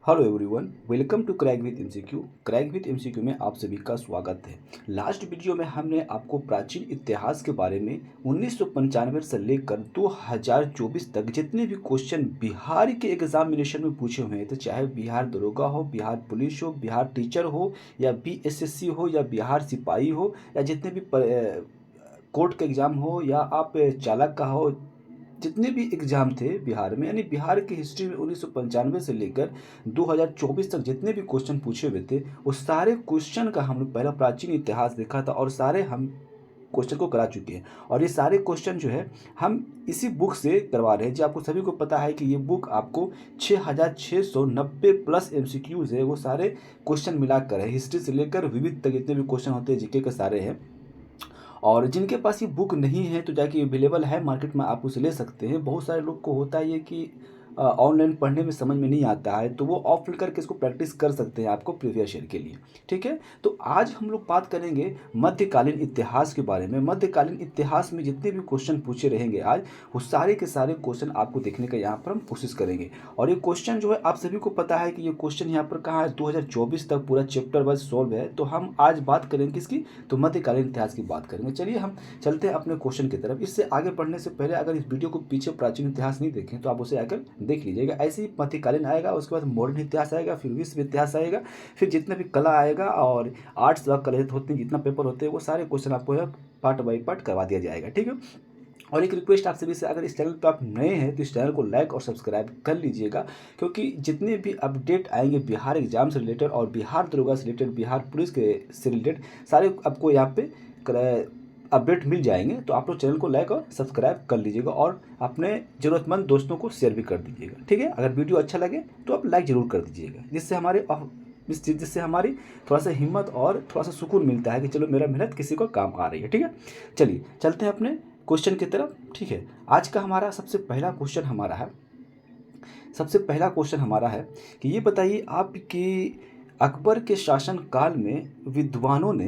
Hello everyone, welcome to crack with MCQ. Crack with MCQ में आप सभी का स्वागत है। लास्ट वीडियो में हमने आपको प्राचीन इतिहास के बारे में 1995 से लेकर 2024 तक जितने भी क्वेश्चन बिहार के एग्जामिनेशन में पूछे हुए हैं, तो चाहे बिहार दरोगा हो, बिहार पुलिस हो, बिहार टीचर हो, या बीएसएससी हो, या बिहार सिपाही हो, या जितने भी कोर्ट के एग्ज़ाम हो, या आप चालक का हो, जितने भी एग्ज़ाम थे बिहार में, यानी बिहार की हिस्ट्री में 1995 से लेकर 2024 तक जितने भी क्वेश्चन पूछे हुए थे, वो सारे क्वेश्चन का हम लोग पहला प्राचीन इतिहास देखा था और सारे हम क्वेश्चन को करा चुके हैं। और ये सारे क्वेश्चन जो है हम इसी बुक से करवा रहे हैं। जो आपको सभी को पता है कि ये बुक आपको 6690 प्लस एमसीक्यूज़ है, वो सारे क्वेश्चन मिलाकर है। हिस्ट्री से लेकर विविध तक जितने भी क्वेश्चन होते हैं जीके के सारे हैं। और जिनके पास ये बुक नहीं है तो जाके अवेलेबल है मार्केट में, आप उसे ले सकते हैं। बहुत सारे लोग को होता है ये कि ऑनलाइन पढ़ने में समझ में नहीं आता है, तो वो ऑफलाइन करके इसको प्रैक्टिस कर सकते हैं आपको प्रीवियस ईयर के लिए। ठीक है, तो आज हम लोग बात करेंगे मध्यकालीन इतिहास के बारे में। मध्यकालीन इतिहास में जितने भी क्वेश्चन पूछे रहेंगे आज, वो सारे के सारे क्वेश्चन आपको देखने का यहाँ पर हम कोशिश करेंगे। और ये क्वेश्चन जो है आप सभी को पता है कि ये क्वेश्चन यहाँ पर कहाँ है, 2024 तक पूरा चैप्टर वाइज सॉल्व है। तो हम आज बात करेंगे किसकी, तो मध्यकालीन इतिहास की बात करेंगे। चलिए हम चलते हैं अपने क्वेश्चन की तरफ। इससे आगे बढ़ने से पहले अगर इस वीडियो को पीछे प्राचीन इतिहास नहीं देखें तो आप उसे आकर देख लीजिएगा। ऐसे ही मध्यकालीन आएगा, उसके बाद मॉडर्न इतिहास आएगा, फिर विश्व इतिहास आएगा, फिर जितना भी कला आएगा और आर्ट्स व कला होते हैं, जितना पेपर होते हैं, वो सारे क्वेश्चन आपको पार्ट बाई पार्ट करवा दिया जाएगा। ठीक है, और एक रिक्वेस्ट आप सभी से, अगर इस चैनल पर आप नए हैं तो इस चैनल को लाइक और सब्सक्राइब कर लीजिएगा, क्योंकि जितने भी अपडेट आएंगे बिहार एग्जाम से रिलेटेड और बिहार दरोगा से रिलेटेड, बिहार पुलिस के से रिलेटेड, सारे आपको यहाँ पे अपडेट मिल जाएंगे। तो आप लोग चैनल को लाइक और सब्सक्राइब कर लीजिएगा और अपने ज़रूरतमंद दोस्तों को शेयर भी कर दीजिएगा। ठीक है, अगर वीडियो अच्छा लगे तो आप लाइक ज़रूर कर दीजिएगा, जिससे हमारी थोड़ा सा हिम्मत और थोड़ा सा सुकून मिलता है कि चलो मेरा मेहनत किसी को काम आ रही है। ठीक है, चलिए चलते हैं अपने क्वेश्चन की तरफ। ठीक है, आज का हमारा सबसे पहला क्वेश्चन हमारा है कि ये बताइए आप कि अकबर के शासनकाल में विद्वानों ने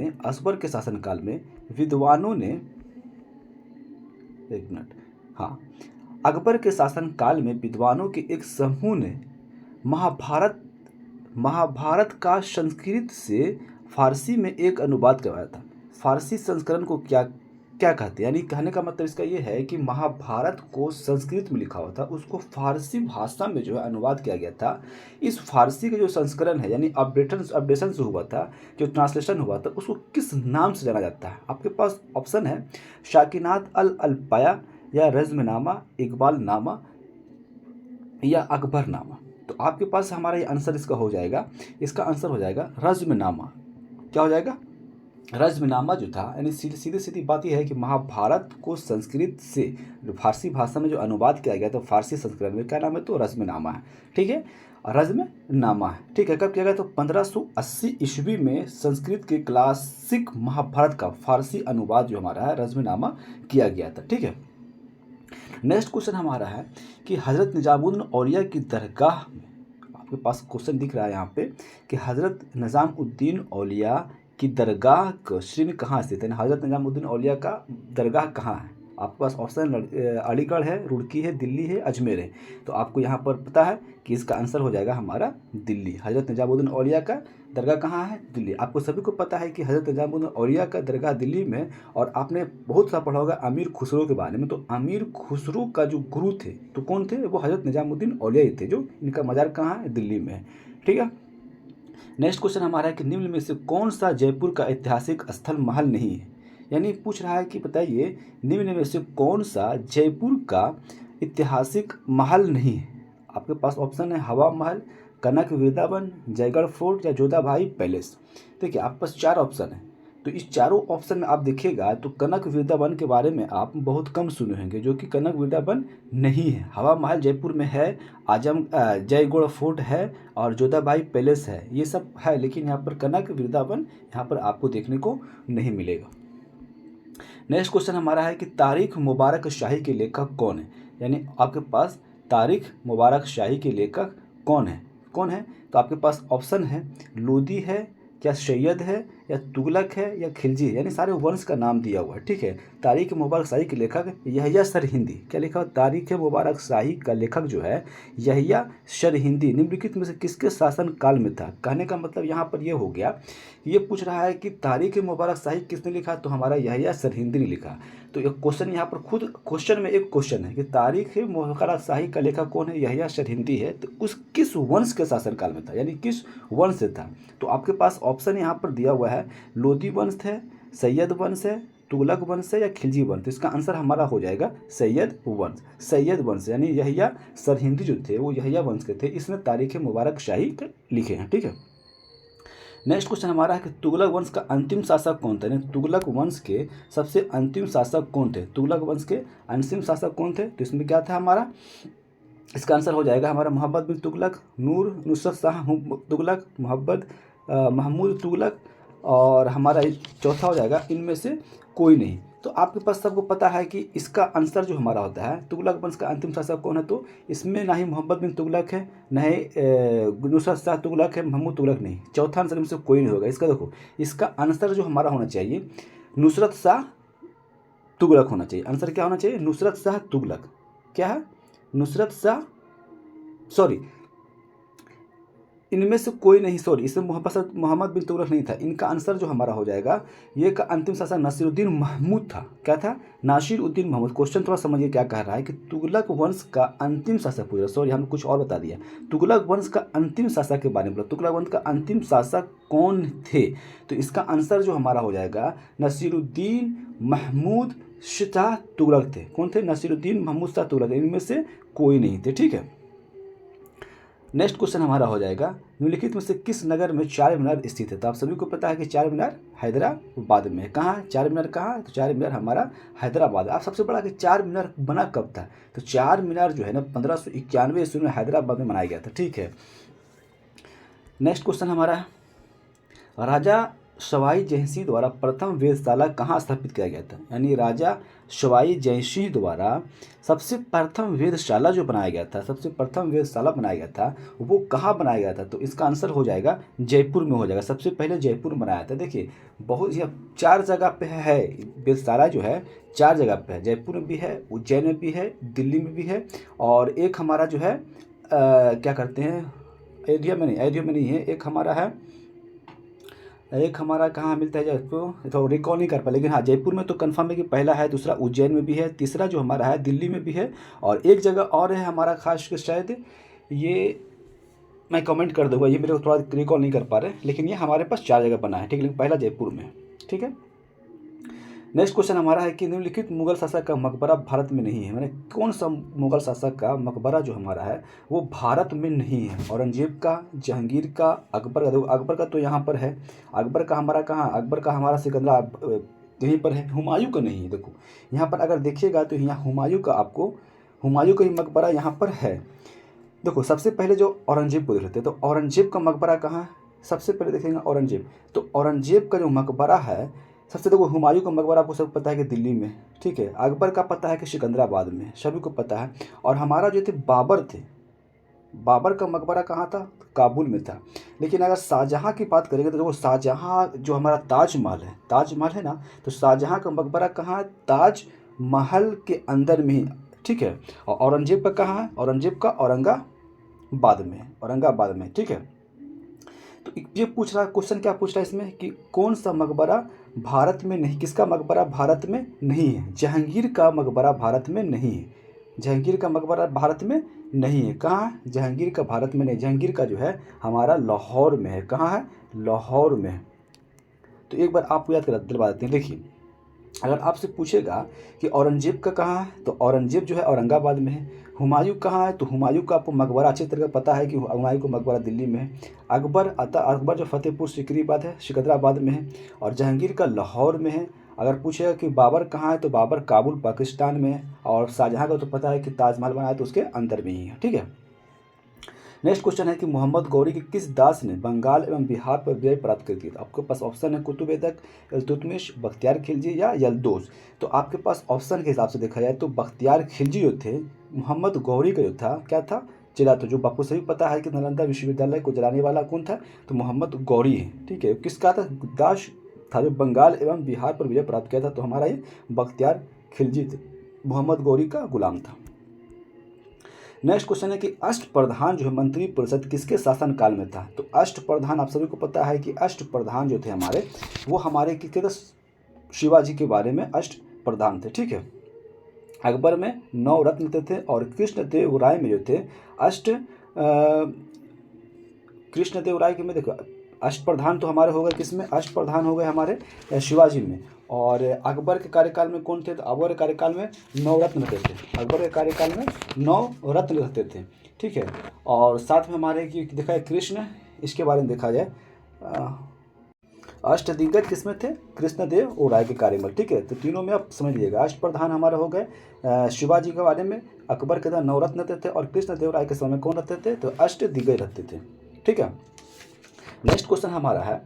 एक मिनट, हाँ, अकबर के शासनकाल में विद्वानों के एक समूह ने महाभारत महाभारत का संस्कृत से फारसी में एक अनुवाद करवाया था। फारसी संस्करण को क्या क्या कहते हैं, यानी कहने का मतलब इसका ये है कि महाभारत को संस्कृत में लिखा हुआ था, उसको फारसी भाषा में जो है अनुवाद किया गया था। इस फारसी का जो संस्करण है, यानी अपडेशन जो हुआ था, जो ट्रांसलेशन हुआ था, उसको किस नाम से जाना जाता है? आपके पास ऑप्शन है शाकिनात अल अल्पाया, या रज़्मनामा, इकबाल नामा, या अकबर नामा। तो आपके पास हमारा ये आंसर इसका हो जाएगा, इसका आंसर हो जाएगा रज़्मनामा। क्या हो जाएगा? रज़्मनामा जो था, यानी सीधी सीधी बात यह है कि महाभारत को संस्कृत से फारसी भाषा में जो अनुवाद किया गया, तो फारसी संस्करण में क्या नाम है, तो रज़्मनामा है। ठीक है, रज़्मनामा है। ठीक है, कब किया गया, तो 1580 ईस्वी में संस्कृत के क्लासिक महाभारत का फारसी अनुवाद जो हमारा है रज़्मनामा किया गया था। ठीक है, नेक्स्ट क्वेश्चन हमारा है कि हज़रत निजामुद्दीन औलिया की दरगाह में, आपके पास क्वेश्चन दिख रहा है यहाँ पे कि हज़रत निजामुद्दीन औलिया की दरगाह का श्रीनगर कहाँ स्थित है? हज़रत निजामुद्दीन औलिया का दरगाह कहाँ है? आपके पास ऑप्शन अलीगढ़ है, रुड़की है, दिल्ली है, अजमेर है। तो आपको यहाँ पर पता है कि इसका आंसर हो जाएगा हमारा दिल्ली। हज़रत निजामुद्दीन औलिया का दरगाह कहाँ है? दिल्ली। आपको सभी को पता है कि हज़रत निजामुद्दीन औलिया का दरगाह दिल्ली में। और आपने बहुत सा पढ़ा होगा अमीर खुसरो के बारे में। तो अमीर खुसरो का जो गुरु थे, तो कौन थे? वो हज़रत निजामुद्दीन औलिया ही थे, जो इनका मज़ार कहाँ है? दिल्ली में है। ठीक है, नेक्स्ट क्वेश्चन हमारा है कि निम्न में से कौन सा जयपुर का ऐतिहासिक स्थल महल नहीं है? यानी पूछ रहा है कि बताइए निम्न में से कौन सा जयपुर का ऐतिहासिक महल नहीं है? आपके पास ऑप्शन है हवा महल, कनक वृंदावन, जयगढ़ फोर्ट, या जोधाबाई पैलेस। देखिए आपके पास चार ऑप्शन है, तो इस चारों ऑप्शन में आप देखिएगा तो कनक वृंदावन के बारे में आप बहुत कम सुने होंगे, जो कि कनक वृंदावन नहीं है। हवा महल जयपुर में है, जयगढ़ फोर्ट है, और जोधाबाई पैलेस है, ये सब है, लेकिन यहाँ पर कनक वृंदावन यहाँ पर आपको देखने को नहीं मिलेगा। नेक्स्ट क्वेश्चन हमारा है कि तारीख मुबारक शाही के लेखक कौन है? यानी आपके पास तारीख मुबारक शाही के लेखक कौन है? तो आपके पास ऑप्शन है लोदी है, क्या सैयद है, या तुगलक है या खिलजी है, यानी सारे वंश का नाम दिया हुआ है। ठीक है, तारीख मुबारक शाही के लेखक यहया सरहिंदी, क्या लिखा हुआ, तारीख मुबारक शाही का लेखक जो है यहया सरहिंदी निम्नलिखित में से किसके शासन काल में था। कहने का मतलब यहाँ पर ये हो गया, ये पूछ रहा है कि तारीख मुबारक शाही किसने लिखा, तो हमारा यहया सरहिंदी ने लिखा। तो एक क्वेश्चन यहाँ पर खुद क्वेश्चन में एक क्वेश्चन है कि तारीख मुबारक शाही का लेखक कौन है, यहया सरहिंदी है, तो उस किस वंश के शासन काल में था, यानी किस वंश से था। तो आपके पास ऑप्शन यहाँ पर दिया हुआ है, लोदी वंश है, सैयद वंश है, तुगलक वंश है या खिलजी वंश। तो इसका आंसर हमारा हो जाएगा सैयद वंश। सैयद वंश यानी यहया सरहिंदी जो थे वो यहया वंश के थे, इसने तारीख मुबारक शाही लिखे हैं। ठीक है, नेक्स्ट क्वेश्चन हमारा है कि तुगलक वंश का अंतिम शासक कौन था, यानी तुगलक वंश के सबसे अंतिम शासक कौन थे, तुगलक वंश के अंतिम शासक कौन थे। तो इसमें क्या था हमारा, इसका आंसर हो जाएगा हमारा मोहम्मद बिन तुगलक, नुसरत शाह तुगलक, महमूद तुगलक, और हमारा चौथा हो जाएगा इनमें से कोई नहीं। तो आपके पास सबको पता है कि इसका आंसर जो हमारा होता है तुगलक वंश का अंतिम शासक कौन है, तो इसमें ना ही मोहम्मद बिन तुगलक है, ना ही नुसरत शाह तुगलक है, महमूद तुगलक नहीं, चौथा आंसर इनमें से कोई नहीं होगा। इसका देखो, इसका आंसर जो हमारा होना चाहिए नुसरत शाह तुगलक होना चाहिए। आंसर क्या होना चाहिए, नुसरत शाह तुगलक। क्या है, नुसरत शाह, सॉरी इनमें से कोई नहीं, सॉरी इसमें मोहम्मद बिन तुगलक नहीं था। इनका आंसर जो हमारा हो जाएगा, ये का अंतिम शासक नासिरुद्दीन महमूद था। क्या था, नासिरुद्दीन महमूद। क्वेश्चन थोड़ा समझिए क्या कह रहा है कि तुगलक वंश का अंतिम शासक पूछ रहा, सॉरी हमने कुछ और बता दिया। तुगलक वंश का अंतिम शासक के बारे में बोला, तुगलक वंश का अंतिम शासक कौन थे, तो इसका आंसर जो हमारा हो जाएगा नासिरुद्दीन महमूद शाह तुगलक थे। कौन थे, नासिरुद्दीन महमूद शाह तुगलक, इनमें से कोई नहीं थे। ठीक है, नेक्स्ट क्वेश्चन हमारा हो जाएगा, निम्नलिखित में से किस नगर में चार मीनार स्थित है। तो आप सभी को पता है कि चार मीनार हैदराबाद में है। कहाँ है चार मीनार, कहाँ है, तो चार मीनार हमारा हैदराबाद। आप सबसे बड़ा कि चार मीनार बना कब था, तो चार मीनार जो है ना 1591 ईस्वी में हैदराबाद में बनाया गया था। ठीक है, नेक्स्ट क्वेश्चन हमारा है, राजा सवाई जयसिंह द्वारा प्रथम वेधशाला कहाँ स्थापित किया गया था, यानी राजा सवाई जयसिंह द्वारा सबसे प्रथम वेधशाला जो बनाया गया था, सबसे प्रथम वेधशाला बनाया गया था, वो कहाँ बनाया गया था। तो इसका आंसर हो जाएगा जयपुर में हो जाएगा। सबसे पहले जयपुर में बनाया था। देखिए बहुत ही चार जगह पे है वेधशाला जो है, चार जगह पे है, जयपुर में भी है, उज्जैन में भी है, दिल्ली में भी है, और एक हमारा जो है क्या करते हैं, अयोध्या में नहीं है, एक हमारा कहाँ मिलता है जयपुर, तो रिकॉल नहीं कर पाया, लेकिन हाँ जयपुर में तो कंफर्म है कि पहला है, दूसरा उज्जैन में भी है, तीसरा जो हमारा है दिल्ली में भी है, और एक जगह और है हमारा खास के शायद ये मैं कमेंट कर दूंगा, ये मेरे को थोड़ा रिकॉल नहीं कर पा रहे, लेकिन ये हमारे पास चार जगह बना है। ठीक है, लेकिन पहला जयपुर में। ठीक है, नेक्स्ट क्वेश्चन हमारा है कि निम्नलिखित मुगल शासक का मकबरा भारत में नहीं है, मैंने कौन सा मुगल शासक का मकबरा जो हमारा है वो भारत में नहीं है। औरंगजेब का, जहांगीर का, अकबर का। देखो अकबर का तो यहाँ पर है, अकबर का हमारा कहाँ, अकबर का हमारा सिकंदरा यहीं पर है, हुमायूं का नहीं है। देखो यहाँ पर अगर देखिएगा तो यहाँ हुमायूं का, आपको हुमायूं का ही मकबरा यहाँ पर है। देखो सबसे पहले जो औरंगजेब को देख लेते हैं, तो औरंगजेब का मकबरा कहाँ है, सबसे पहले देखेंगे औरंगजेब, तो औरंगजेब का जो मकबरा है सबसे, देखो हुमायूं का मकबरा आपको सब पता है कि दिल्ली में। ठीक है, अकबर का पता है कि सिकंदराबाद में, सभी को पता है। और हमारा जो थे बाबर थे, बाबर का मकबरा कहाँ था, काबुल में था। लेकिन अगर शाहजहाँ की बात करेंगे तो देखो शाहजहाँ जो हमारा ताजमहल है, ताजमहल है ना, तो शाहजहाँ का मकबरा कहाँ है, ताजमहल के अंदर में ही। ठीक है, और औरंगजेब का कहाँ है, औरंगजेब का औरंगाबाद में, औरंगाबाद में। ठीक है, तो ये पूछ रहा क्वेश्चन क्या पूछ रहा है इसमें कि कौन सा मकबरा भारत में नहीं, किसका मकबरा भारत में नहीं है, जहांगीर का मकबरा भारत में नहीं है, जहांगीर का मकबरा भारत में नहीं है। कहाँ, जहांगीर का भारत में नहीं, जहांगीर का जो है हमारा लाहौर में है। कहाँ है, लाहौर में। तो एक बार आपको याद दिलवा देते हैं। देखिए अगर आपसे पूछेगा कि औरंगजेब का कहाँ है, तो औरंगजेब जो है औरंगाबाद में है। हुमायूं कहाँ है, तो हुमायूं का आपको मकबरा अच्छी तरह पता है कि हुमायूं का मकबरा दिल्ली में है। अकबर जो फतेहपुर सिकरीबाद है, सिकंदराबाद में है, और जहांगीर का लाहौर में है। अगर पूछेगा कि बाबर कहाँ है, तो बाबर काबुल पाकिस्तान में है, और शाहजहाँ का तो पता है कि ताजमहल बनाया तो उसके अंदर में ही है। ठीक है, नेक्स्ट क्वेश्चन है कि मोहम्मद गौरी के किस दास ने बंगाल एवं बिहार पर विजय प्राप्त कर दिया। आपके पास ऑप्शन है कुतुबेदक, इल्तुतमिश, बख्तियार खिलजी या यल्दोज। तो आपके पास ऑप्शन के हिसाब से देखा जाए तो बख्तियार खिलजी जो थे, मोहम्मद गौरी का जो था क्या था, चिरा। तो जो आपको सभी पता है कि नालंदा विश्वविद्यालय को जलाने वाला कौन था, तो मोहम्मद गौरी है। ठीक है, किसका था, दास था जो बंगाल एवं बिहार पर विजय प्राप्त किया था? तो हमारा ये बख्तियार खिलजी थे, मोहम्मद गौरी का गुलाम था। नेक्स्ट क्वेश्चन है कि अष्टप्रधान जो है मंत्री परिषद किसके शासनकाल में था? तो अष्टप्रधान आप सभी को पता है कि अष्टप्रधान जो थे हमारे, वो हमारे किसके थे? शिवाजी के बारे में अष्टप्रधान थे। ठीक है, अकबर में 9 रत्न थे और कृष्णदेव राय में जो थे कृष्णदेव राय के में देखो अष्टप्रधान तो हमारे हो गए किसमें? अष्टप्रधान हो गए हमारे शिवाजी में। और अकबर के कार्यकाल में कौन थे? तो अकबर के कार्यकाल में 9 रत्न रहते थे। अकबर के कार्यकाल में 9 रत्न रहते थे। ठीक है, और साथ में हमारे की देखा है कृष्ण, इसके बारे में देखा जाए अष्टदिग्गज किसमें थे? कृष्णदेव और राय के कार्यकाल। ठीक है, तो तीनों में आप समझ लीजिएगा। अष्टप्रधान हमारे हो गए शिवाजी के बारे में, अकबर के अंदर 9 रत्न रहते थे और कृष्णदेव राय के समय में कौन रहते थे? तो अष्टदिग्गज रहते थे। ठीक है, नेक्स्ट क्वेश्चन हमारा है,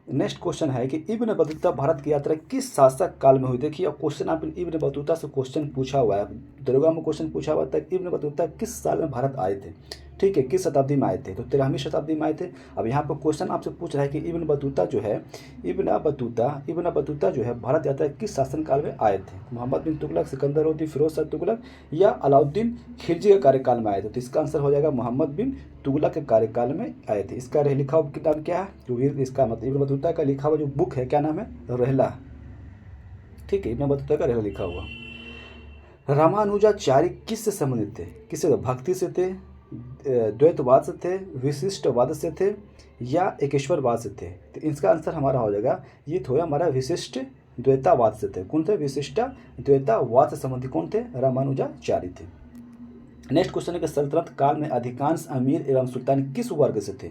नेक्स्ट क्वेश्चन है कि इब्न बतूता भारत की यात्रा किस शासक काल में हुई? देखिए अब क्वेश्चन आप इब्न बतूता से क्वेश्चन पूछा हुआ है, दरोगा में क्वेश्चन पूछा हुआ था इब्न बतूता किस साल में भारत आए थे? ठीक है, किस शताब्दी में आए थे? तो 13वीं शताब्दी में आए थे। अब यहाँ पर क्वेश्चन आपसे पूछ रहा है कि इब्न बतूता जो है भारत यात्रा किस शासनकाल में आए थे? मोहम्मद बिन तुगलक, सिकंदर लोदी, फिरोज शाह तुगलक या अलाउद्दीन खिलजी के कार्यकाल में आए थे? तो इसका आंसर हो जाएगा मोहम्मद बिन तुगलक के कार्यकाल में आए थे। इसका लिखा हुआ किताब क्या है? जो इसका मतलब इब्न बतूता का लिखा हुआ जो बुक है क्या नाम है? रहला। ठीक है, इब्न बतूता का रहला लिखा हुआ। रामानुजाचार्य किससे संबंधित थे? किससे? भक्ति से थे, द्वैतवाद से थे, विशिष्टवाद से थे या एकेश्वरवाद से थे? तो इसका आंसर हमारा हो जाएगा ये तो हमारा विशिष्ट द्वैतावाद से थे। कौन थे? विशिष्ट द्वैतावाद से संबंधित कौन थे? रामानुजाचार्य थे। नेक्स्ट क्वेश्चन है कि सल्तनत काल में अधिकांश अमीर एवं सुल्तान किस वर्ग से थे?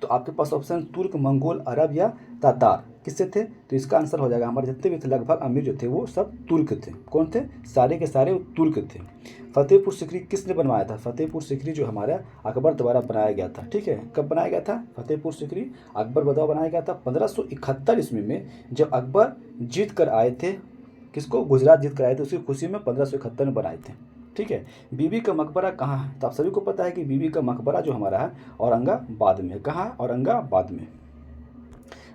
तो आपके पास ऑप्शन तुर्क, मंगोल, अरब या तातार किससे थे? तो इसका आंसर हो जाएगा हमारे जितने भी थे लगभग अमीर जो थे वो सब तुर्क थे। कौन थे? सारे के सारे तुर्क थे। फतेहपुर सीकरी किसने बनवाया था? फतेहपुर सीकरी जो हमारा अकबर द्वारा बनाया गया था। ठीक है, कब बनाया गया था? फतेहपुर सीकरी अकबर द्वारा बनाया गया था 1571 ईस्वी में, जब अकबर जीत कर आए थे। किसको? गुजरात जीत कर आए थे, उसकी खुशी में 1571 में बनाए थे। ठीक है, बीबी का मकबरा कहाँ है? तो आप सभी को पता है कि बीबी का मकबरा जो हमारा है औरंगाबाद में है। कहाँ है? औरंगाबाद में।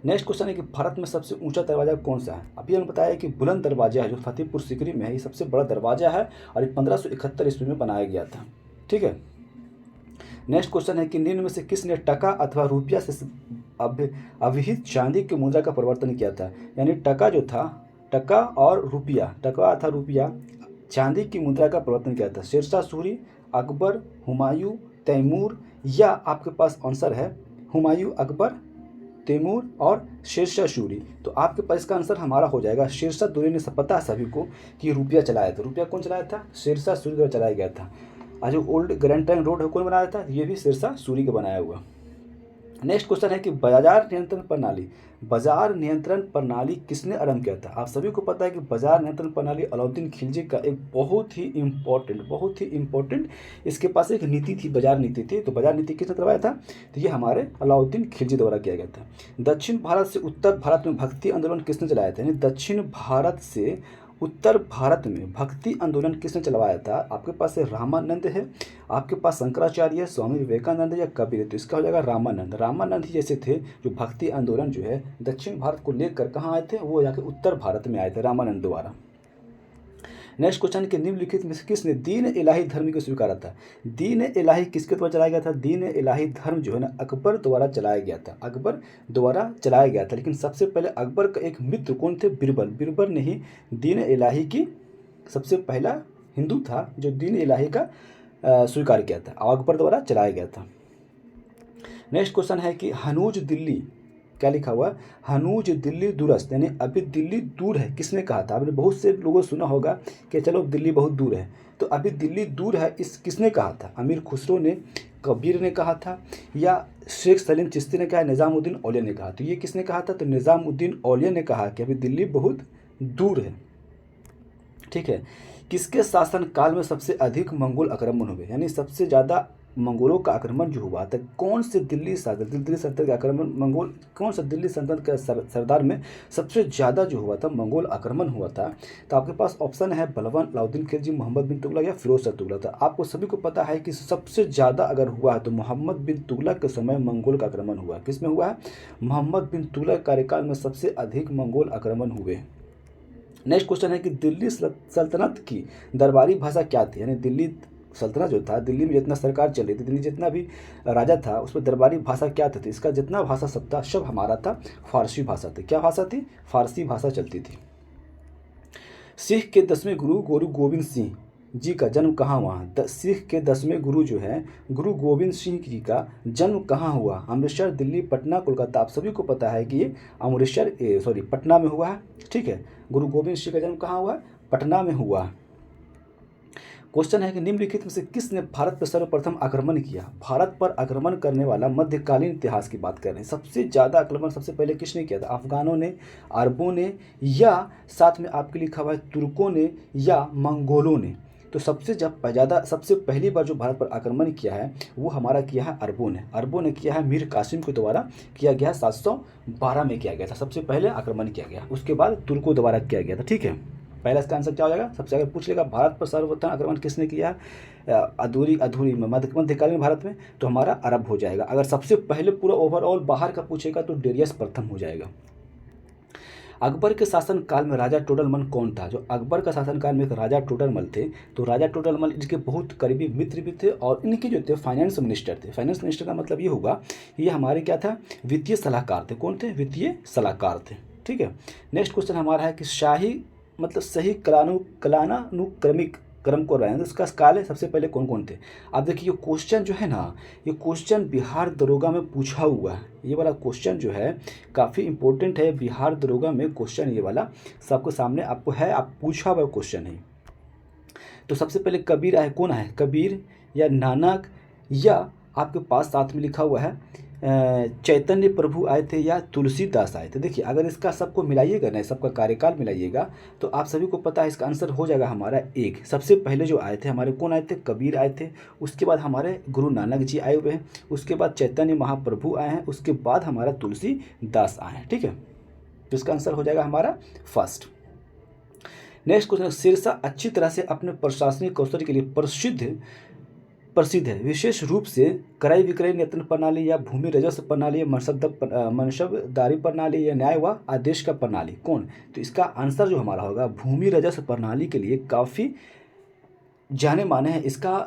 नेक्स्ट क्वेश्चन है कि भारत में सबसे ऊंचा दरवाजा कौन सा है? अभी हमें बताया कि बुलंद दरवाजा है जो फतेहपुर सीकरी में है, ये सबसे बड़ा दरवाजा है और ये 1571 ईस्वी में बनाया गया था। ठीक है, नेक्स्ट क्वेश्चन है कि निम्न में से किसने टका अथवा रुपया से अभिहित चांदी की मुद्रा का परिवर्तन किया था? यानी टका जो था, टका और रुपया, टका अथवा रुपया चांदी की मुद्रा का परिवर्तन किया था? शेरशाह सूरी, अकबर, हुमायूं, तैमूर या आपके पास आंसर है हुमायूं, अकबर, तैमूर और शेरशाह सूरी। तो आपके पास इसका आंसर हमारा हो जाएगा शेरशाह सूरी ने। पता है सभी को कि रुपया चलाया था। रुपया कौन चलाया था? शेरशाह सूरी द्वारा चलाया गया था। आज जो ओल्ड ग्रैंड ट्रंक रोड है कौन बनाया था? ये भी शेरशाह सूरी का बनाया हुआ। नेक्स्ट क्वेश्चन है कि बाजार नियंत्रण प्रणाली किसने आरंभ किया था? आप सभी को पता है कि बाजार नियंत्रण प्रणाली अलाउद्दीन खिलजी का एक बहुत ही इम्पोर्टेंट इसके पास एक नीति थी, बाजार नीति थी। तो बाजार नीति किसने करवाया था? तो ये हमारे अलाउद्दीन खिलजी द्वारा किया गया था। दक्षिण भारत से उत्तर भारत में भक्ति आंदोलन किसने चलाया था? यानी दक्षिण भारत से उत्तर भारत में भक्ति आंदोलन किसने चलवाया था? आपके पास है रामानंद है, आपके पास शंकराचार्य है, स्वामी विवेकानंद या कबीर है? तो इसका हो जाएगा रामानंद। रामानंद ही जैसे थे जो भक्ति आंदोलन जो है दक्षिण भारत को लेकर कहाँ आए थे? वो जाके उत्तर भारत में आए थे रामानंद द्वारा। नेक्स्ट क्वेश्चन के निम्नलिखित में से किसने दीन इलाही धर्म को स्वीकारा था? दीन इलाही किसके द्वारा चलाया गया था? दीन इलाही धर्म जो है ना अकबर द्वारा चलाया गया था। अकबर द्वारा चलाया गया था, लेकिन सबसे पहले अकबर का एक मित्र कौन थे? बिरबल। बिरबल ने ही दीन इलाही की सबसे पहला हिंदू था जो दीन इलाही का स्वीकार किया था, अकबर द्वारा चलाया गया था। नेक्स्ट क्वेश्चन है कि हनूज दिल्ली, क्या लिखा हुआ? हनूज दिल्ली दूरस्थ, यानी अभी दिल्ली दूर है, किसने कहा था? आपने बहुत से लोगों सुना होगा कि चलो दिल्ली बहुत दूर है, तो अभी दिल्ली दूर है इस किसने कहा था? अमीर खुसरो ने, कबीर ने कहा था या शेख सलीम चिश्ती ने कहा, निज़ामुद्दीन औलिया ने कहा? तो ये किसने कहा था? तो निज़ामुद्दीन औलिया ने कहा कि अभी दिल्ली बहुत दूर है। ठीक है, किसके शासन काल में सबसे अधिक मंगोल आक्रमण हुए? यानी सबसे ज़्यादा मंगोलों का आक्रमण जो हुआ था, कौन से दिल्ली सल्तनत का आक्रमण, मंगोल कौन सा दिल्ली सल्तनत के सरदार में सबसे ज़्यादा जो हुआ था मंगोल आक्रमण हुआ था? तो आपके पास ऑप्शन है बलवान अलाउद्दीन खिलजी, मोहम्मद बिन तुगलक या फिरोज शाह तुगलक। था आपको सभी को पता है कि सबसे ज़्यादा अगर हुआ है तो मोहम्मद बिन तुगलक के समय मंगोल का आक्रमण हुआ है। किस में हुआ है? मोहम्मद बिन तुगलक कार्यकाल में सबसे अधिक मंगोल आक्रमण हुए। नेक्स्ट क्वेश्चन है कि दिल्ली सल्तनत की दरबारी भाषा क्या थी? यानी दिल्ली सल्तनत जो था, दिल्ली में जितना सरकार चल रही थी, दिल्ली जितना भी राजा था, उस पर दरबारी भाषा क्या थी? इसका जितना भाषा सब था सब हमारा था फारसी भाषा थी। क्या भाषा थी? फारसी भाषा चलती थी। सिख के 10वें गुरु गुरु गोविंद सिंह जी का जन्म कहाँ हुआ? सिख के 10वें गुरु जो है गुरु गोविंद सिंह जी का जन्म कहाँ हुआ? अमृतसर, दिल्ली, पटना, कोलकाता। आप सभी को पता है कि ये पटना में हुआ है। ठीक है, गुरु गोविंद सिंह का जन्म कहाँ हुआ? पटना में हुआ। क्वेश्चन है कि निम्नलिखित में से किसने भारत पर सर्वप्रथम आक्रमण किया? भारत पर आक्रमण करने वाला मध्यकालीन इतिहास की बात कर रहे हैं। सबसे ज़्यादा आक्रमण सबसे पहले किसने किया था? अफगानों ने, अरबों ने, या साथ में आपके लिखा हुआ है तुर्कों ने या मंगोलों ने? तो सबसे पहली बार जो भारत पर आक्रमण किया है वो हमारा किया है अरबों ने। अरबों ने किया है, मीर कासिम के द्वारा किया गया, 712 में किया गया था। सबसे पहले आक्रमण किया गया, उसके बाद तुर्कों द्वारा किया गया था। ठीक है, पहला इसका आंसर क्या हो जाएगा? सबसे अगर पूछ लेगा भारत पर सर्वप्रथम आक्रमण किसने किया अधूरी में मध्यकालीन भारत में, तो हमारा अरब हो जाएगा। अगर सबसे पहले पूरा ओवरऑल बाहर का पूछेगा तो डेरियस प्रथम हो जाएगा। अकबर के शासनकाल में राजा टोडरमल कौन था? जो अकबर का शासनकाल में एक राजा टोडरमल थे, तो राजा टोडरमल इनके बहुत करीबी मित्र भी थे और इनके जो थे फाइनेंस मिनिस्टर थे। फाइनेंस मिनिस्टर का मतलब ये होगा कि ये हमारे क्या था? वित्तीय सलाहकार थे। कौन थे? वित्तीय सलाहकार थे। ठीक है, नेक्स्ट क्वेश्चन हमारा है कि शाही मतलब सही कलानुक्रमिक क्रम को रहे, तो इसका काल है सबसे पहले कौन कौन थे? आप देखिए ये क्वेश्चन जो है ना, ये क्वेश्चन बिहार दरोगा में पूछा हुआ है। ये वाला क्वेश्चन जो है काफ़ी इंपॉर्टेंट है, बिहार दरोगा में क्वेश्चन ये वाला सबके सामने आपको है, आप पूछा हुआ क्वेश्चन है। तो सबसे पहले कबीर आए, कौन आए? कबीर या नानक, या आपके पास साथ में लिखा हुआ है चैतन्य प्रभु आए थे या तुलसीदास आए थे। देखिए अगर इसका सबको मिलाइएगा ना, सबका कार्यकाल मिलाइएगा, तो आप सभी को पता है इसका आंसर हो जाएगा हमारा एक। सबसे पहले जो आए थे हमारे कौन आए थे? कबीर आए थे। उसके बाद हमारे गुरु नानक जी आए हुए हैं। उसके बाद चैतन्य महाप्रभु आए हैं। उसके बाद हमारा तुलसीदास आए हैं। ठीक है, तो इसका आंसर हो जाएगा हमारा फर्स्ट। नेक्स्ट क्वेश्चन, सिरसा अच्छी तरह से अपने प्रशासनिक कौशल के लिए प्रसिद्ध है, विशेष रूप से क्रय विक्रय नियंत्रण प्रणाली या भूमि राजस्व प्रणाली या मनसबदारी प्रणाली या न्याय व आदेश का प्रणाली। कौन? तो इसका आंसर जो हमारा होगा भूमि राजस्व प्रणाली के लिए काफ़ी जाने माने हैं, इसका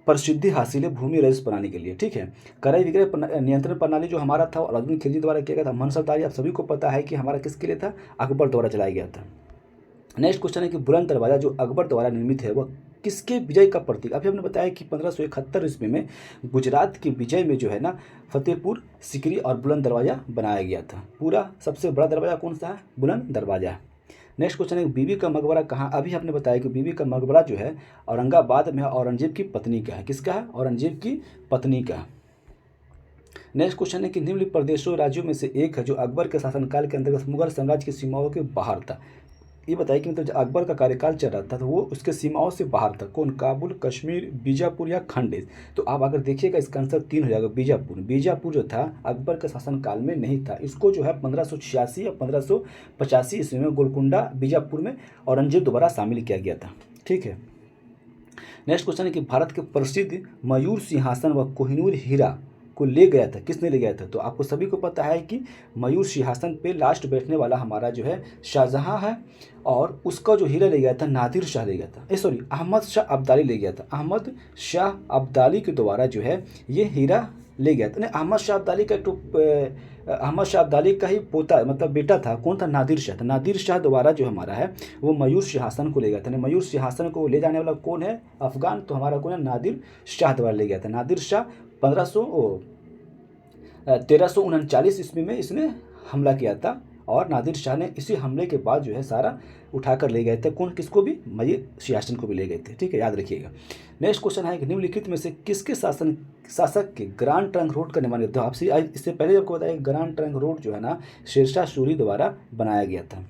प्रसिद्धि हासिल है भूमि राजस्व प्रणाली के लिए। ठीक है, क्रय विक्रय नियंत्रण प्रणाली जो हमारा था अलाउद्दीन खिलजी द्वारा किया गया था। मनसबदारी आप सभी को पता है कि हमारा किसके लिए था? अकबर द्वारा चलाया गया था। नेक्स्ट क्वेश्चन है कि बुलंद दरवाजा जो अकबर द्वारा निर्मित है वह किसके विजय का प्रतीक? अभी हमने बताया कि 1571 ईस्वी में गुजरात के विजय में जो है ना फतेहपुर सीकरी और बुलंद दरवाजा बनाया गया था। पूरा सबसे बड़ा दरवाजा कौन सा है? बुलंद दरवाजा। नेक्स्ट क्वेश्चन है बीबी का मकबरा कहाँ? अभी हमने बताया कि बीबी का मकबरा जो है औरंगाबाद में है, औरंगजेब की पत्नी का है। किसका है? औरंगजेब की पत्नी का। नेक्स्ट क्वेश्चन है कि निम्न प्रदेशों राज्यों में से एक है जो अकबर के शासनकाल के अंतर्गत मुगल साम्राज्य की सीमाओं के बाहर था। ये बताइए कि मतलब जब अकबर का कार्यकाल चल रहा था तो वो उसके सीमाओं से बाहर था। कौन? काबुल, कश्मीर, बीजापुर या खंडेश। तो आप अगर देखिएगा इसका आंसर 3 हो जाएगा, बीजापुर। बीजापुर जो था अकबर के शासनकाल में नहीं था, इसको जो है 1586 या 1585 ईस्वी में गोलकुंडा बीजापुर में औरंगजेब द्वारा शामिल किया गया था। ठीक है, नेक्स्ट क्वेश्चन है कि भारत के प्रसिद्ध मयूर सिंहासन व कोहिनूर हीरा को ले गया था, किसने ले गया था? तो आपको सभी को पता है कि मयूर सिंहासन पे लास्ट बैठने वाला हमारा जो है शाहजहां है, और उसका जो हीरा ले गया था नादिर शाह ले गया था, अहमद शाह अब्दाली ले गया था। अहमद शाह अब्दाली के द्वारा जो है ये हीरा ले गया था। अहमद शाह अब्दाली का अहमद शाह अब्दाली का ही पोता मतलब बेटा था। कौन था? नादिर शाह था। नादिर शाह द्वारा जो हमारा है वो मयूर सिंहासन को ले गया था। मयूर सिंहासन को ले जाने वाला कौन है? अफगान। तो हमारा कौन है? नादिर शाह द्वारा ले गया था। नादिर शाह 1339 ईस्वी में इसने हमला किया था, और नादिर शाह ने इसी हमले के बाद जो है सारा उठाकर ले गए थे। कौन? किसको भी? मयूर सिंहासन को भी ले गए थे। ठीक है, याद रखिएगा। नेक्स्ट क्वेश्चन है कि निम्नलिखित में से किसके शासक के ग्रांड ट्रंक रोड का निर्माण? तो आपसे इससे पहले आपको बताया ग्रांड ट्रंक रोड जो है ना शेरशाह सूरी द्वारा बनाया गया था।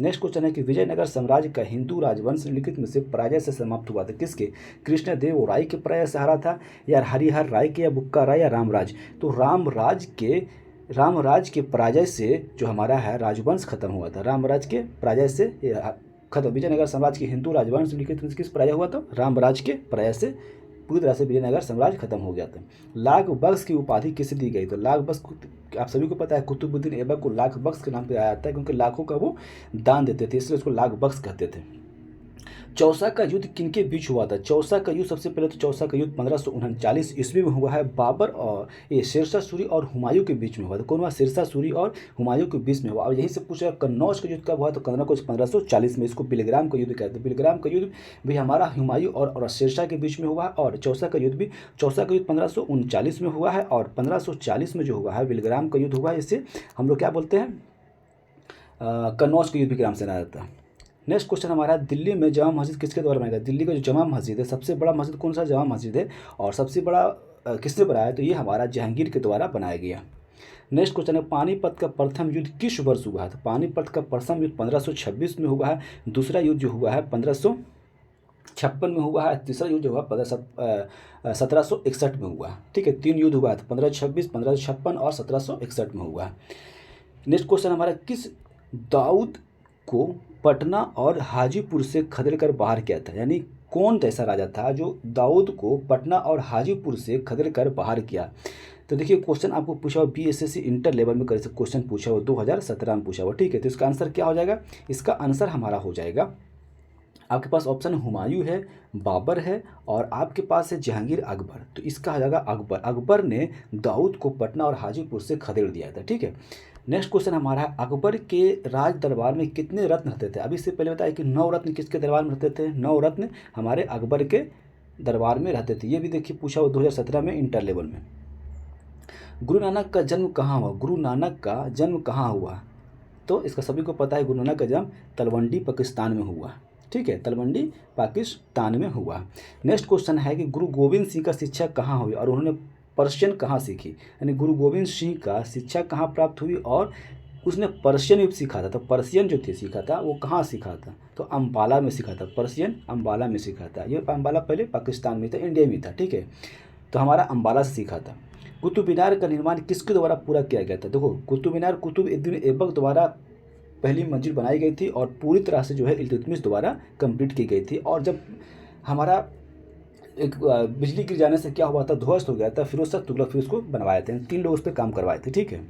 नेक्स्ट क्वेश्चन है कि विजयनगर साम्राज्य का हिंदू राजवंश निम्नलिखित में से पराजय से समाप्त हुआ था किसके? कृष्णदेव राय के पराजय से हारा था, या हरिहर राय के, या बुक्का राय, या रामराज? तो रामराज के पराजय से जो हमारा है राजवंश खत्म हुआ था। रामराज के पराजय से खत्म। विजयनगर साम्राज्य के हिंदू राजवंश निम्नलिखित में से किस पराजय हुआ था? रामराज के पराजय से पूरी तरह से विजयनगर साम्राज्य खत्म हो गया था। लाख बख्श की उपाधि किसे दी गई? तो लाख बख्श आप सभी को पता है, कुतुबुद्दीन ऐबक को लाख बख्श के नाम पे आया जाता है, क्योंकि लाखों का वो दान देते थे, इसलिए उसको लाख बख्श कहते थे। चौसा का युद्ध किनके बीच हुआ था? चौसा का युद्ध सबसे पहले तो चौसा का युद्ध 1539 ईस्वी में हुआ है। बाबर और ये शेरशाह सूरी और हुमायूं के बीच में हुआ था। कौन हुआ? शेरशाह सूरी और हुमायूं के बीच में हुआ। और यहीं से पूछा कन्नौज का युद्ध कब हुआ? तो कन्नौज 1540 में। इसको बिलग्राम का युद्ध कहते हैं। बिलग्राम का युद्ध भी हमारा हुमायूं और शेरशाह के बीच में हुआ है। और चौसा का युद्ध 1539 में हुआ है। और 1540 में जो हुआ है बिलग्राम का युद्ध हुआ है, इसे हम लोग क्या बोलते हैं? कन्नौज का युद्ध भी नाम से जाना जाता है। नेक्स्ट क्वेश्चन हमारा, दिल्ली में जामा मस्जिद किसके द्वारा बनाया गया? दिल्ली का जो जामा मस्जिद है, सबसे बड़ा मस्जिद कौन सा जामा मस्जिद है, और सबसे बड़ा किसने बनाया? तो ये हमारा जहांगीर के द्वारा बनाया गया। नेक्स्ट क्वेश्चन है, पानीपत का प्रथम युद्ध किस वर्ष हुआ है? तो पानीपत का प्रथम युद्ध 1526 में हुआ है। दूसरा युद्ध जो हुआ है 1556 में हुआ है। तीसरा युद्ध जो हुआ 1761 में हुआ है। ठीक है, 3 युद्ध हुआ है, 1526, 1556 और 1761 में हुआ है। नेक्स्ट क्वेश्चन हमारा, किस दाऊद को पटना और हाजीपुर से खदेड़ बाहर किया था? यानी कौन ऐसा राजा था जो दाऊद को पटना और हाजीपुर से खदेड़ बाहर किया? तो देखिए, क्वेश्चन आपको पूछा हुआ बीएसएससी इंटर लेवल में क्वेश्चन पूछा हुआ 2017 में पूछा हुआ। ठीक है, तो इसका आंसर क्या हो जाएगा? इसका आंसर हमारा हो जाएगा, आपके पास ऑप्शन हुमायूं है, बाबर है, और आपके पास है जहांगीर अकबर। तो इसका हो जाएगा अकबर। अकबर ने दाऊद को पटना और हाजीपुर से खदेड़ दिया था। ठीक है, नेक्स्ट क्वेश्चन हमारा है, अकबर के राज दरबार में कितने रत्न रहते थे? अभी इससे पहले बताया कि 9 रत्न किसके दरबार में रहते थे? 9 रत्न हमारे अकबर के दरबार में रहते थे। ये भी देखिए पूछा हुआ 2017 में इंटर लेवल में। गुरु नानक का जन्म कहाँ हुआ? गुरु नानक का जन्म कहाँ हुआ? तो इसका सभी को पता है, गुरु नानक का जन्म तलवंडी पाकिस्तान में हुआ। ठीक है, तलवंडी पाकिस्तान में हुआ। नेक्स्ट क्वेश्चन है कि गुरु गोविंद सिंह का शिक्षा कहाँ हुई और उन्होंने पर्शियन कहाँ सीखी? यानी गुरु गोविंद सिंह का शिक्षा कहाँ प्राप्त हुई और उसने पर्शियन भी सीखा था। तो पर्शियन जो थे सीखा था वो कहाँ सीखा था? तो अम्बाला में सीखा था। पर्शियन अम्बाला में सीखा था। ये अम्बाला पहले पाकिस्तान में था, इंडिया में था। ठीक है, तो हमारा अम्बाला से सीखा था। कुतुब मीनार का निर्माण किसके द्वारा पूरा किया गया था? देखो, कुतुब मीनार कुतुबुद्दीन ऐबक द्वारा पहली मंजिल बनाई गई थी और पूरी तरह से जो है इल्तुतमिश द्वारा कंप्लीट की गई थी। और जब हमारा एक बिजली गिर जाने से क्या हुआ था, ध्वस्त हो गया था, फिरोज शाह तुगलक फिर उसको बनवाए थे। 3 लोग उस पर काम करवाए थे। ठीक है,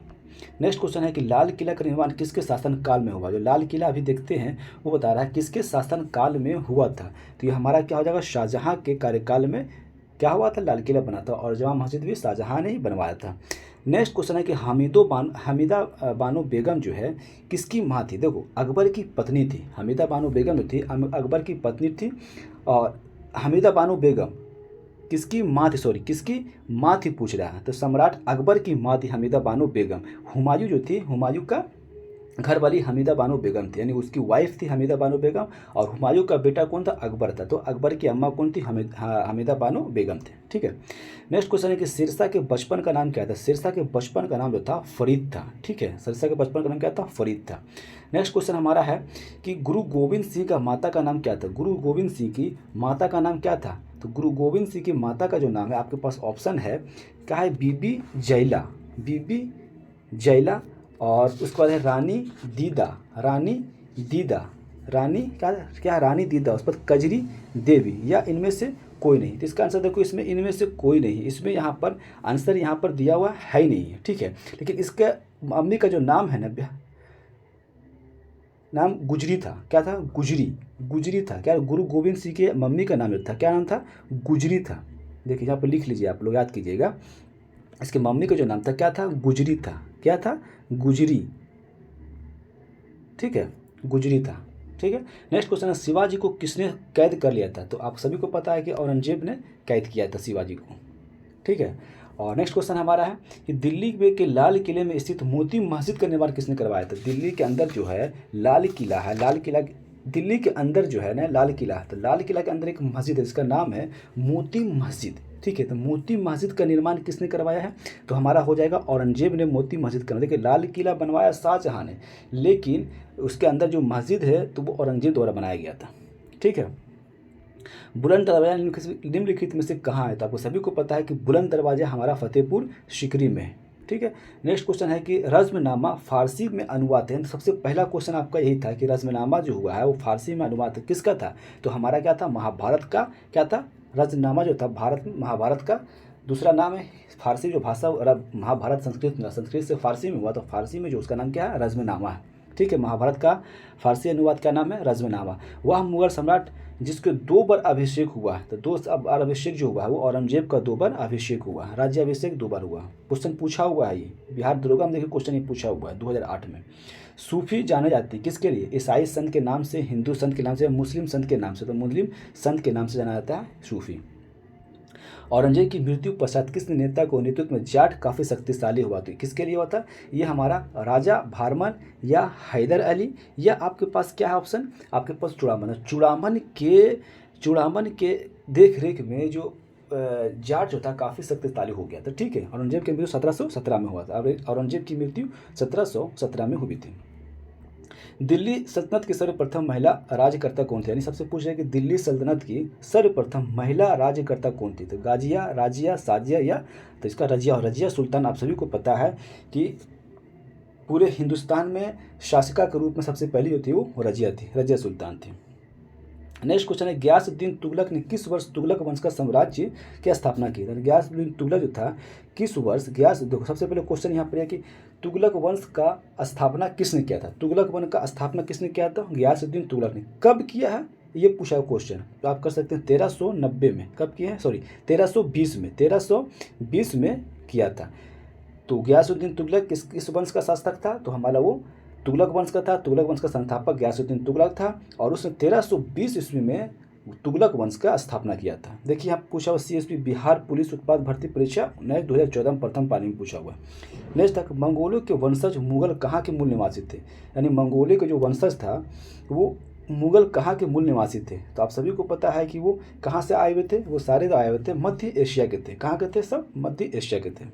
नेक्स्ट क्वेश्चन है कि लाल किला का निर्माण किसके शासन काल में हुआ? जो लाल किला अभी देखते हैं वो बता रहा है किसके शासन काल में हुआ था। तो ये हमारा क्या हो जाएगा? शाहजहाँ के कार्यकाल में क्या हुआ था? लाल किला बना था। और जामा मस्जिद भी शाहजहाँ ने ही बनवाया था। नेक्स्ट क्वेश्चन है कि हमीदा बानो बेगम जो है किसकी माँ थी? देखो, अकबर की पत्नी थी। हमीदा बानो बेगम जो थी अकबर की पत्नी थी। और हमीदा बानो बेगम किसकी माँ थी? सॉरी, किसकी माँ थी पूछ रहा है। तो सम्राट अकबर की माँ थी हमीदा बानो बेगम। हुमायूं जो थी, हुमायूं का घर वाली हमीदा बानो बेगम थी, यानी उसकी वाइफ थी हमीदा बानो बेगम। और हुमायूं का बेटा कौन था? अकबर था। तो अकबर की अम्मा कौन थी? हमीदा बानो बेगम थे। ठीक है, नेक्स्ट क्वेश्चन है कि शेरशाह के बचपन का नाम क्या था? शेरशाह के बचपन का नाम जो था फरीद था। ठीक है, शेरशाह के बचपन का नाम क्या था? फरीद था। नेक्स्ट क्वेश्चन हमारा है कि गुरु गोविंद सिंह का माता का नाम क्या था? गुरु गोविंद सिंह की माता का नाम क्या था? तो गुरु गोविंद सिंह की माता का जो नाम है आपके पास ऑप्शन है क्या है? बीबी जैला, बीबी जैला। और उसके बाद है रानी दीदा, रानी दीदा, रानी क्या है? रानी दीदा। उस पर कजरी देवी, या इनमें से कोई नहीं। तो इसका आंसर देखो, इसमें इनमें से कोई नहीं। इसमें यहाँ पर आंसर यहाँ पर दिया हुआ है ही नहीं है। ठीक है, लेकिन इसका मम्मी का जो नाम है ना, नाम गुजरी था। क्या था? गुजरी था। क्या? गुरु गोविंद सिंह के मम्मी का नाम जो था क्या नाम था? गुजरी था। देखिए यहाँ पर लिख लीजिए, आप लोग याद कीजिएगा। इसके मम्मी का जो नाम था क्या था? गुजरी था। क्या था? गुजरी। ठीक है, गुजरी था। ठीक है, नेक्स्ट क्वेश्चन है शिवाजी को किसने कैद कर लिया था? तो आप सभी को पता है कि औरंगजेब ने कैद किया था शिवाजी को। ठीक है, और नेक्स्ट क्वेश्चन हमारा है कि दिल्ली के लाल किले में स्थित मोती मस्जिद का निर्माण किसने करवाया था? दिल्ली के अंदर जो है लाल किला है, लाल किला दिल्ली के अंदर जो है ना लाल किला है। तो लाल किला के अंदर एक मस्जिद है जिसका नाम है मोती मस्जिद। ठीक है, तो मोती मस्जिद का निर्माण किसने करवाया है? तो हमारा हो जाएगा औरंगजेब ने मोती मस्जिद करवाया। देखिए, लाल किला बनवाया शाहजहाँ ने, लेकिन उसके अंदर जो मस्जिद है तो वो औरंगजेब द्वारा बनाया गया था। ठीक है। बुलंद दरवाजा निम्नलिखित में से कहाँ है? तो आपको सभी को पता है कि बुलंद दरवाजा हमारा फतेहपुर सीकरी में है। ठीक है। नेक्स्ट क्वेश्चन है कि रज़्मनामा फारसी में अनुवाद है। तो सबसे पहला क्वेश्चन आपका यही था कि रज़्मनामा जो हुआ है वो फारसी में अनुवाद किसका था? तो हमारा क्या था? महाभारत का क्या था? रज़्मनामा जो था भारत में महाभारत का दूसरा नाम है। फारसी जो भाषा महाभारत संस्कृत से फारसी में हुआ, तो फारसी में जो उसका नाम क्या है? रज़्मनामा है। ठीक है। महाभारत का फारसी अनुवाद क्या नाम है? रज़्मनामा। वह मुगल सम्राट जिसके 2 बार अभिषेक हुआ है, तो 2 बार अभिषेक जो हुआ है वो औरंगजेब का 2 बार अभिषेक हुआ है, राज्य अभिषेक 2 बार हुआ। क्वेश्चन पूछा हुआ है, ये बिहार दरोगा में देखिए क्वेश्चन ये पूछा हुआ है 2008 में। सूफी जाने जाते हैं किसके लिए? ईसाई संत के नाम से, हिंदू संत के नाम से, मुस्लिम संत के नाम से। तो मुस्लिम संत के नाम से जाना जाता है सूफी। औरंगजेब की मृत्यु पश्चात किस नेता को नेतृत्व में जाट काफ़ी शक्तिशाली हुआ? तो किसके लिए हुआ था? ये हमारा राजा भारमल या हैदर अली, या आपके पास क्या है ऑप्शन? आपके पास चूड़ामन। चूड़ामन के देख रेख में जो जाट जो था काफ़ी शक्तिशाली हो गया था। ठीक है। औरंगजेब की मृत्यु 1717 में हुआ था। औरंगजेब की मृत्यु 1717 में हुई थी। दिल्ली सल्तनत की सर्वप्रथम महिला राज्यकर्ता कौन थी? यानी सबसे पूछ रहे हैं कि दिल्ली सल्तनत की सर्वप्रथम महिला राज्यकर्ता कौन थी? तो गाजिया, राजिया, साजिया, या तो इसका रजिया। और रजिया सुल्तान आप सभी को पता है कि पूरे हिंदुस्तान में शासिका के रूप में सबसे पहली जो थी वो रजिया थी, रजिया सुल्तान थी। नेक्स्ट क्वेश्चन है गयासुद्दीन तुगलक ने किस वर्ष तुगलक वंश का साम्राज्य की स्थापना की? गयासुद्दीन तुगलक जो था किस वर्ष देखो सबसे पहले क्वेश्चन यहाँ पर है कि तुगलक वंश का स्थापना किसने किया था? तुगलक वंश का स्थापना किसने किया था? गयासुद्दीन तुगलक ने। कब किया है ये पूछा हुआ क्वेश्चन, तो आप कर सकते हैं 1390 में। कब किया है? सॉरी 1320 में, 1320 में किया था। तो गयासुद्दीन तुगलक किस वंश का शासक था? तो हमारा वो तुगलक वंश का था। तुगलक वंश का संस्थापक गयासुद्दीन तुगलक था और उसने 1320 ईस्वी में तुगलक वंश का स्थापना किया था। देखिए यहाँ पूछा हुआ CSP बिहार पुलिस उत्पाद भर्ती परीक्षा नेक्स्ट 2014 में प्रथम पाली में पूछा हुआ है। नेक्स्ट तक मंगोलों के वंशज मुगल कहाँ के मूल निवासी थे? यानी मंगोलियों के जो वंशज था वो मुगल कहाँ के मूल निवासी थे? तो आप सभी को पता है कि वो कहाँ से आए हुए थे? वो सारे आए हुए थे मध्य एशिया के थे। कहाँ के थे? सब मध्य एशिया के थे।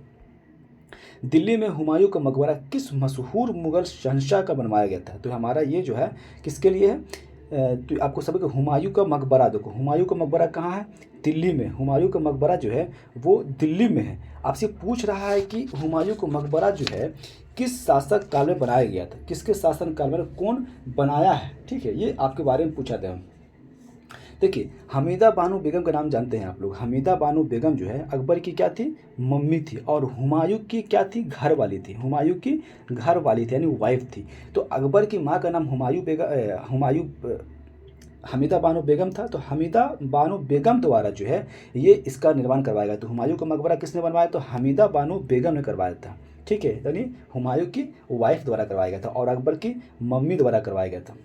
दिल्ली में हुमायूं का मकबरा किस मशहूर मुगल शहंशाह का बनवाया गया था? तो हमारा ये जो है किसके लिए है? तो आपको सभी को हुमायूं का मकबरा देखो, हुमायूं का मकबरा कहाँ है? दिल्ली में। हुमायूं का मकबरा जो है वो दिल्ली में है। आपसे पूछ रहा है कि हुमायूं का मकबरा जो है किस शासक काल में बनाया गया था? किसके शासन काल में, कौन बनाया है? ठीक है, ये आपके बारे में पूछा था। देखिए हमीदा बानो बेगम का नाम जानते हैं आप लोग। हमीदा बानो बेगम जो है अकबर की क्या थी? मम्मी थी। और हुमायूं की क्या थी? घर वाली थी। हुमायूं की घर वाली थी यानी वाइफ थी। तो अकबर की माँ का नाम हमीदा बानो बेगम था। तो हमीदा बानो बेगम द्वारा जो है ये इसका निर्माण करवाया गया। तो हुमायूं का मकबरा किसने बनवाया? तो हमीदा बानो बेगम ने करवाया था। ठीक है, यानी हुमायूं की वाइफ द्वारा करवाया गया था और अकबर की मम्मी द्वारा करवाया गया था।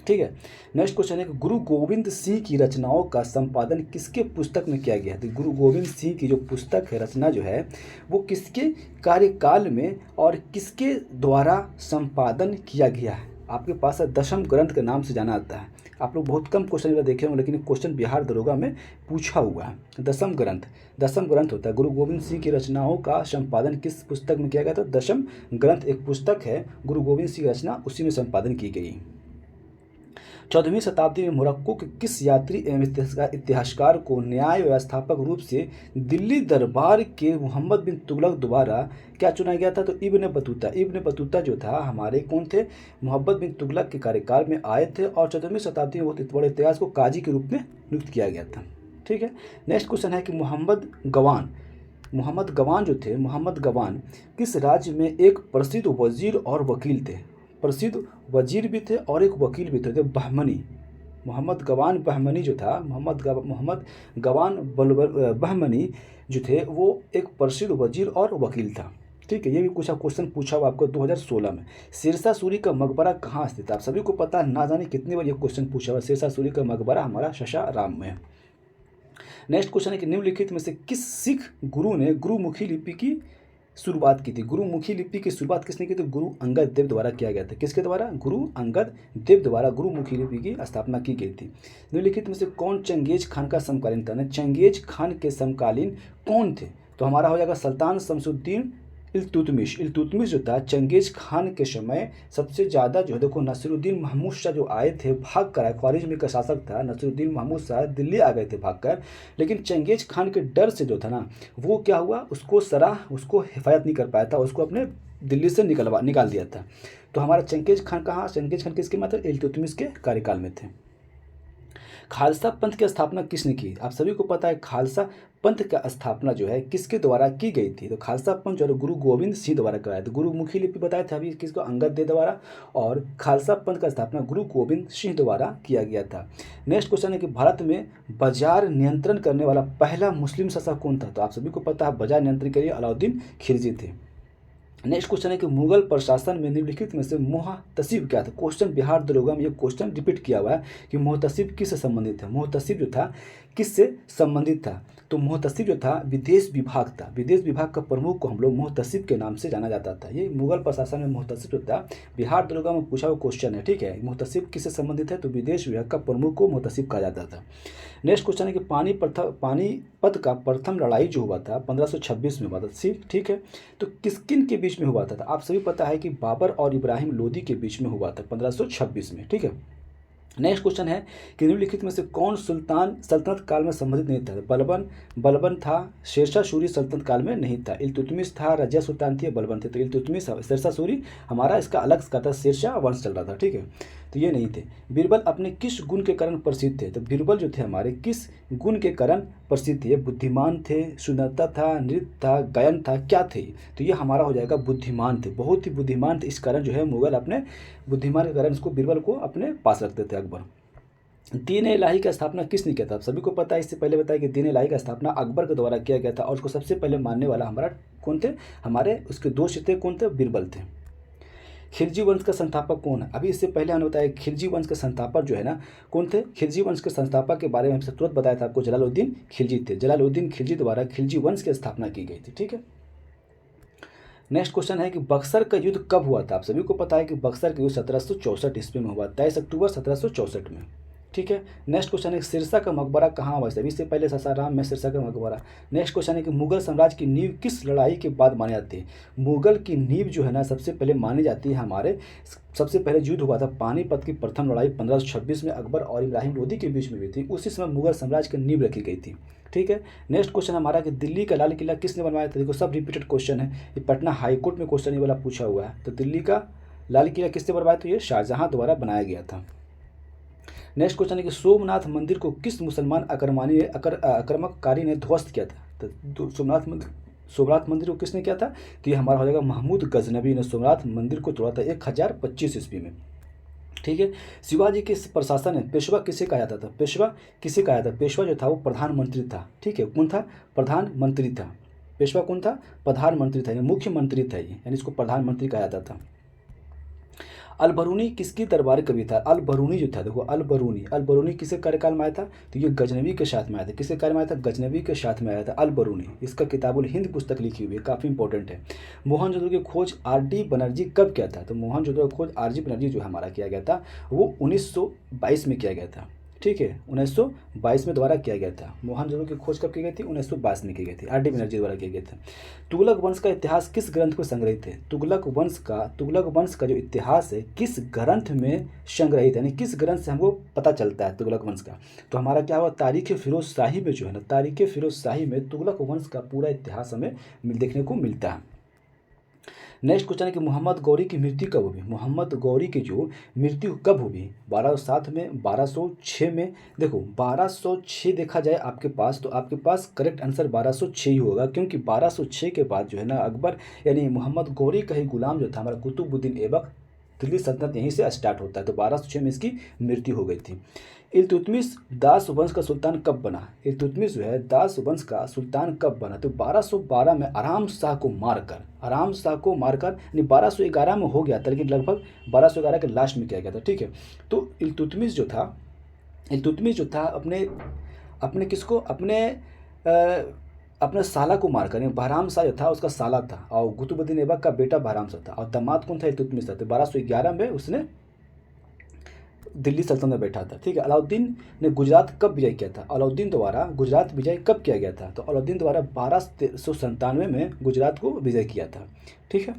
ठीक है। नेक्स्ट क्वेश्चन है कि गुरु गोविंद सिंह की रचनाओं का संपादन किसके पुस्तक में किया गया है? तो गुरु गोविंद सिंह की जो पुस्तक है, रचना जो है वो किसके कार्यकाल में और किसके द्वारा संपादन किया गया है? आपके पास है दशम ग्रंथ के नाम से जाना जाता है। आप लोग बहुत कम क्वेश्चन देखे होंगे, लेकिन क्वेश्चन बिहार दरोगा में पूछा हुआ है। दशम ग्रंथ होता है। गुरु गोविंद सिंह की रचनाओं का संपादन किस पुस्तक में किया गया? तो दशम ग्रंथ एक पुस्तक है गुरु गोविंद सिंह की रचना, उसी में संपादन की गई। 14वीं शताब्दी में मोरक्को के किस यात्री एवं इतिहासकार को न्याय व्यवस्थापक रूप से दिल्ली दरबार के मोहम्मद बिन तुगलक द्वारा क्या चुना गया था? तो इब्न बतूता जो था हमारे कौन थे? मोहम्मद बिन तुगलक के कार्यकाल में आए थे और 14वीं शताब्दी में बहुत बड़े इतिहास को काजी के रूप में नियुक्त किया गया था। ठीक है। नेक्स्ट क्वेश्चन है कि मोहम्मद गवान जो थे, मोहम्मद गवान किस राज्य में एक प्रसिद्ध वजीर और वकील थे? प्रसिद्ध वजीर भी थे और एक वकील भी थे। बहमनी, मोहम्मद गवान बहमनी जो था, मोहम्मद गवान बहमनी जो थे वो एक प्रसिद्ध वजीर और वकील था। ठीक है, ये भी कुछ क्वेश्चन पूछा हुआ आपको 2016 में। शेरशाह सूरी का मकबरा कहाँ स्थित है? आप सभी को पता है, ना जाने कितनी बार ये क्वेश्चन पूछा हुआ। शेरशाह सूरी का मकबरा हमारा सासाराम में है। नेक्स्ट क्वेश्चन है कि निम्नलिखित में से किस सिख गुरु ने गुरुमुखी लिपि की शुरुआत की थी। गुरुमुखी लिपि की शुरुआत किसने की थी? गुरु अंगद देव द्वारा किया गया था। किसके द्वारा? गुरु अंगद देव द्वारा गुरुमुखी लिपि की स्थापना की गई थी। निम्नलिखित में से कौन चंगेज खान का समकालीन था? चंगेज खान के समकालीन कौन थे? तो हमारा हो जाएगा सुल्तान शमसुद्दीन इल्तुतमिश। इल्तुतमिश जो था चंगेज खान के समय सबसे ज़्यादा जो है, देखो नसीरुद्दीन महमूद शाह जो आए थे भाग कर आए, ख्वारिज़्म का शासक था नसीरुद्दीन महमूद शाह, दिल्ली आ गए थे भाग कर, लेकिन चंगेज खान के डर से जो था ना, वो क्या हुआ, उसको हिफायत नहीं कर पाया था, उसको अपने दिल्ली से निकाल दिया था। तो हमारा चंगेज खान कहाँ? चंगेज खान किसके मतलब? इल्तुतमिश के कार्यकाल में थे। खालसा पंथ की स्थापना किसने की? आप सभी को पता है खालसा पंथ का स्थापना जो है किसके द्वारा की गई थी? तो खालसा पंथ जो है गुरु गोविंद सिंह द्वारा कराया था। गुरुमुखी लिपि बताया था अभी किसको? अंगद देव द्वारा। और खालसा पंथ का स्थापना गुरु गोविंद सिंह द्वारा किया गया था। नेक्स्ट क्वेश्चन है कि भारत में बाजार नियंत्रण करने वाला पहला मुस्लिम शासक कौन था? तो आप सभी को पता है बाजार नियंत्रण के लिए अलाउद्दीन खिलजी थे। नेक्स्ट क्वेश्चन है कि मुगल प्रशासन में निम्नलिखित में से मुहतसिब क्या था? क्वेश्चन बिहार दरोगा में ये क्वेश्चन रिपीट किया हुआ है कि मुहतसिब किससे संबंधित है? मुहतसिब जो था किससे संबंधित था? तो मुहतसिब जो था विदेश विभाग था। विदेश विभाग का प्रमुख को हम लोग मुहतसिब के नाम से जाना जाता था। ये मुगल प्रशासन में मुहतसिब जो था, बिहार दरोगा में पूछा हुआ क्वेश्चन है, ठीक है। मुहतसिब किससे संबंधित है? तो विदेश विभाग का प्रमुख को मुहतसिब कहा जाता था। नेक्स्ट क्वेश्चन है कि पानीपत का प्रथम लड़ाई जो हुआ था 1526 में हुआ था, ठीक है। तो किन के बीच में हुआ था? आप सभी पता है कि बाबर और इब्राहिम लोदी के बीच में हुआ था 1526 में, ठीक है। नेक्स्ट क्वेश्चन है कि निम्नलिखित में से कौन सुल्तान सल्तनत काल में संबंधित नहीं था? बलबन था, शेरशाह सूरी सल्तनत काल में नहीं था। इल्तुतमिश था, रजिया सुल्तान थी, बलबन थे। तो इल्तुतमिश, शेरशाह सूरी हमारा इसका अलग का था, शेरशाह वंश चल रहा था, ठीक है। तो ये नहीं थे। बीरबल अपने किस गुण के कारण प्रसिद्ध थे? तो बीरबल जो थे हमारे किस गुण के कारण प्रसिद्ध थे? बुद्धिमान थे, सुंदरता था, नृत्य था, गायन था, क्या थे? तो ये हमारा हो जाएगा बुद्धिमान थे, बहुत ही बुद्धिमान थे। इस कारण जो है मुगल अपने बुद्धिमान के कारण इसको बीरबल को अपने पास रखते थे अकबर। दीन इलाही का स्थापना किसने किया था? सभी को पता है, इससे पहले बताया कि दीन इलाही का स्थापना अकबर के द्वारा किया गया था और उसको सबसे पहले मानने वाला हमारा कौन थे? हमारे उसके दोस्त थे, कौन थे? बीरबल थे। खिलजी वंश का संस्थापक कौन है? अभी इससे पहले हमने बताया खिलजी वंश के संस्थापक जो है ना कौन थे? खिलजी वंश के संस्थापक के बारे में हमसे तुरंत बताया था आपको, जलालुद्दीन खिलजी थे। जलालुद्दीन खिलजी द्वारा खिलजी वंश की स्थापना की गई थी, ठीक है। नेक्स्ट क्वेश्चन है कि बक्सर का युद्ध कब हुआ था? आप सभी को पता है कि बक्सर का युद्ध 1764 ईस्वी में हुआ, 23 अक्टूबर 1764 में, ठीक है। नेक्स्ट क्वेश्चन है सिरसा का मकबरा कहाँ हुआ? अभी से पहले सासाराम में सिरसा का मकबरा। नेक्स्ट क्वेश्चन है कि मुगल साम्राज्य की नींव किस लड़ाई के बाद मानी जाती है? मुगल की नींव जो है ना सबसे पहले मानी जाती है हमारे, सबसे पहले युद्ध हुआ था पानीपत की प्रथम लड़ाई 1526 में अकबर और इब्राहिम लोदी के बीच में हुई थी। उसी समय मुगल साम्राज्य की नींव रखी गई थी, ठीक है। नेक्स्ट क्वेश्चन हमारा कि दिल्ली का लाल किला किसने बनवाया था? देखो सब रिपीटेड क्वेश्चन है, ये पटना हाई कोर्ट में क्वेश्चन ये वाला पूछा हुआ है। तो दिल्ली का लाल किला किसने बनवाया? तो ये शाहजहां द्वारा बनाया गया था। नेक्स्ट क्वेश्चन है कि सोमनाथ मंदिर को किस मुसलमान आक्रमणकारी ने ध्वस्त किया था? तो सोमनाथ मंदिर को किसने किया था? तो ये हमारा हो जाएगा महमूद गजनबी ने सोमनाथ मंदिर को तोड़ा था 1025 ईस्वी में, ठीक है। शिवाजी के प्रशासन में पेशवा किसे कहा जाता था? पेशवा किसे कहा जाता? पेशवा जो था वो प्रधानमंत्री था, ठीक है। कौन था? प्रधानमंत्री था। पेशवा कौन था? प्रधानमंत्री था, मुख्यमंत्री था ये, यानी इसको प्रधानमंत्री कहा जाता था। अलबरूनी किसकी दरबारी कवि था? अलबरूनी जो था, देखो अलबरूनी किसके कार्यकाल में आया था? तो ये गजनबी के साथ में आया था। किसके कार्य में आया था? गजनबी के साथ में आया था अलबरूनी। इसका किताबुल हिंद पुस्तक लिखी हुई है, काफ़ी इंपॉर्टेंट है। मोहनजोदड़ो की खोज आर.डी. बनर्जी कब किया था? तो मोहनजोदड़ो की खोज आर.जी. बनर्जी जो हमारा किया गया था वो 1922 में किया गया था, ठीक है। 1922 में द्वारा किया गया था। मोहनजोदड़ो की खोज कब की गई थी? 1922 में की गई थी, आर.डी. बनर्जी द्वारा किया गया था। तुगलक वंश का इतिहास किस ग्रंथ में संग्रहित है? तुगलक वंश का जो इतिहास है किस ग्रंथ में संग्रहित है, यानी किस ग्रंथ से हमको पता चलता है तुगलक वंश का? तो हमारा क्या हुआ, तारीख फिरोज शाही में जो है ना, तारीख फिरोज शाही में तुगलक वंश का पूरा इतिहास हमें देखने को मिलता है। नेक्स्ट क्वेश्चन है कि मोहम्मद गौरी की मृत्यु कब हुई? मोहम्मद गौरी की जो मृत्यु कब हुई? 1207 में, 1206 में। देखो 1206 देखा जाए आपके पास, तो आपके पास करेक्ट आंसर 1206 ही होगा, क्योंकि 1206 के बाद जो है ना अकबर यानी मोहम्मद गौरी का ही गुलाम जो था हमारा कुतुबुद्दीन ऐबक, दिल्ली सल्तनत यहीं से स्टार्ट होता है। तो 1206 में इसकी मृत्यु हो गई थी। इल्तुतमिश दास वंश का सुल्तान कब बना? इल्तुतमिश जो है दास वंश का सुल्तान कब बना? तो 1212 में आराम शाह को मारकर यानी 1211 में हो गया था, लेकिन लगभग 1211 के लास्ट में किया गया था, ठीक है। तो इल्तुतमिश जो था अपने किसको, अपने अपने साला को मारकर, यानी बहराम शाह जो था उसका साला था, और कुतुबुद्दीन ऐबक का बेटा बहराम शाह था, और दामाद कौन था? इल्तुतमिश था। तो 1211 में उसने दिल्ली सल्तनत में बैठा था। ठीक है। अलाउद्दीन ने गुजरात कब विजय किया था? अलाउद्दीन द्वारा गुजरात विजय कब किया गया था? तो अलाउद्दीन द्वारा 1297 में गुजरात को विजय किया था। ठीक है।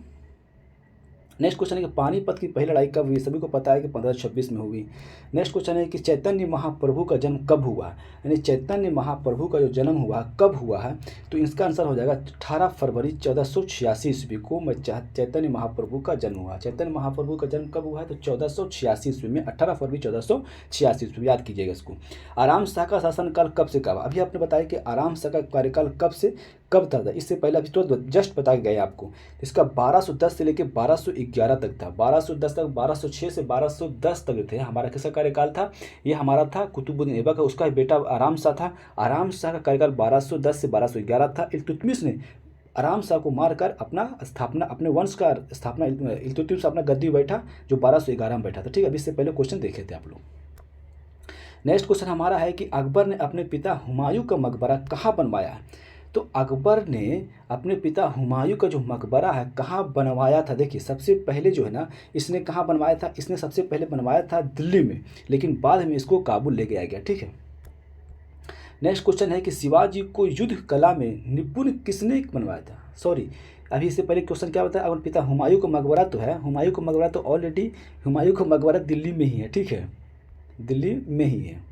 नेक्स्ट क्वेश्चन है कि पानीपत की पहली लड़ाई कब हुई? सभी को पता है कि 1526 में हुई। नेक्स्ट क्वेश्चन है कि चैतन्य महाप्रभु का जन्म कब हुआ? यानी चैतन्य महाप्रभु का जो जन्म हुआ कब हुआ है? तो इसका आंसर हो जाएगा 18 फरवरी 1486 ईस्वी को चैतन्य महाप्रभु का जन्म हुआ। चैतन्य महाप्रभु का जन्म कब हुआ है? तो 1486 ईस्वी में, 18 फरवरी 1486 ईस्वी, याद कीजिएगा इसको। आराम शाह का शासनकाल कब से कब? अभी आपने बताया कि आराम शाह का कार्यकाल कब से कब था? इससे पहले अभी तो जस्ट बता गए आपको। इसका 1210 से लेकर 1211 तक था। 1210 तक, 1206 से 1210 तक थे हमारा किसका कार्यकाल था? ये हमारा था कुतुबुद्दीन ऐबक, उसका बेटा आराम शाह था। आराम शाह का कार्यकाल 1210 से 1211 था। इल्तुतमिश ने आराम शाह को मारकर अपना स्थापना, अपने वंश का स्थापना, इल्तुतमिश अपना गद्दी बैठा जो 1211 में बैठा था। ठीक है। अभी इससे पहले क्वेश्चन देखे थे आप लोग। नेक्स्ट क्वेश्चन हमारा है कि अकबर ने अपने पिता हुमायूं का मकबरा कहाँ बनवाया है? तो अकबर ने अपने पिता हुमायूं का जो मकबरा है कहाँ बनवाया था? देखिए, सबसे पहले जो है ना, इसने कहाँ बनवाया था? इसने सबसे पहले बनवाया था दिल्ली में, लेकिन बाद में इसको काबुल ले गया गया। ठीक है। नेक्स्ट क्वेश्चन है कि शिवाजी को युद्ध कला में निपुण किसने बनवाया था? सॉरी, अभी इससे पहले क्वेश्चन क्या बताया? अपने पिता हुमायूं का मकबरा तो है, हुमायूं का मकबरा तो ऑलरेडी, हुमायूं का मकबरा दिल्ली में ही है। ठीक है, दिल्ली में ही है।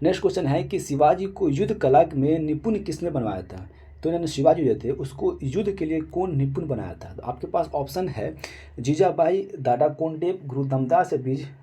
नेक्स्ट क्वेश्चन है कि शिवाजी को युद्ध कला में निपुण किसने बनवाया था? तो इन्होंने शिवाजी जो थे उसको युद्ध के लिए कौन निपुण बनाया था? तो आपके पास ऑप्शन है जीजाबाई, दादा कोंडेव, गुरु धमदास या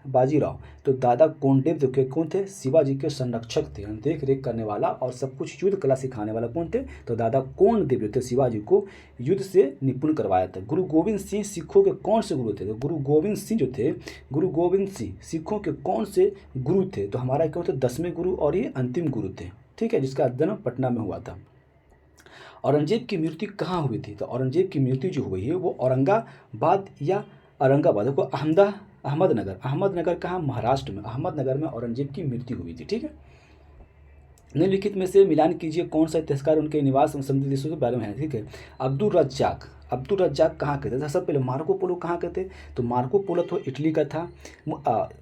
बाजीराव। तो दादा कोंडेव जो के कौन थे? शिवाजी के संरक्षक थे, देख रेख करने वाला और सब कुछ युद्ध कला सिखाने वाला कौन थे? तो दादा कोंडेव जो थे शिवाजी को युद्ध से निपुण करवाया था। गुरु गोविंद सिंह सिखों के कौन से गुरु थे? तो गुरु गोविंद सिंह जो थे, गुरु गोविंद सिंह सिखों के कौन से गुरु थे? तो हमारा क्या थे? 10वें गुरु और ये अंतिम गुरु थे। ठीक है, जिसका जन्म पटना में हुआ था। औरंगजेब की मृत्यु कहाँ हुई थी? तो औरंगजेब की मृत्यु जो हुई है वो औरंगाबाद या औरंगाबाद को अहमदनगर, अहमदनगर कहाँ? महाराष्ट्र में, अहमदनगर में औरंगजेब की मृत्यु हुई थी। ठीक है। निम्नलिखित में से मिलान कीजिए कौन सा इतिहासकार उनके निवास संबंधित देशों के बारे में है। ठीक है। अब्दुल रज्जाक, अब्दुल रज्जाक कहाँ के थे? सबसे पहले मार्को पोलो कहाँ के थे? तो मार्को पोलो तो इटली का था।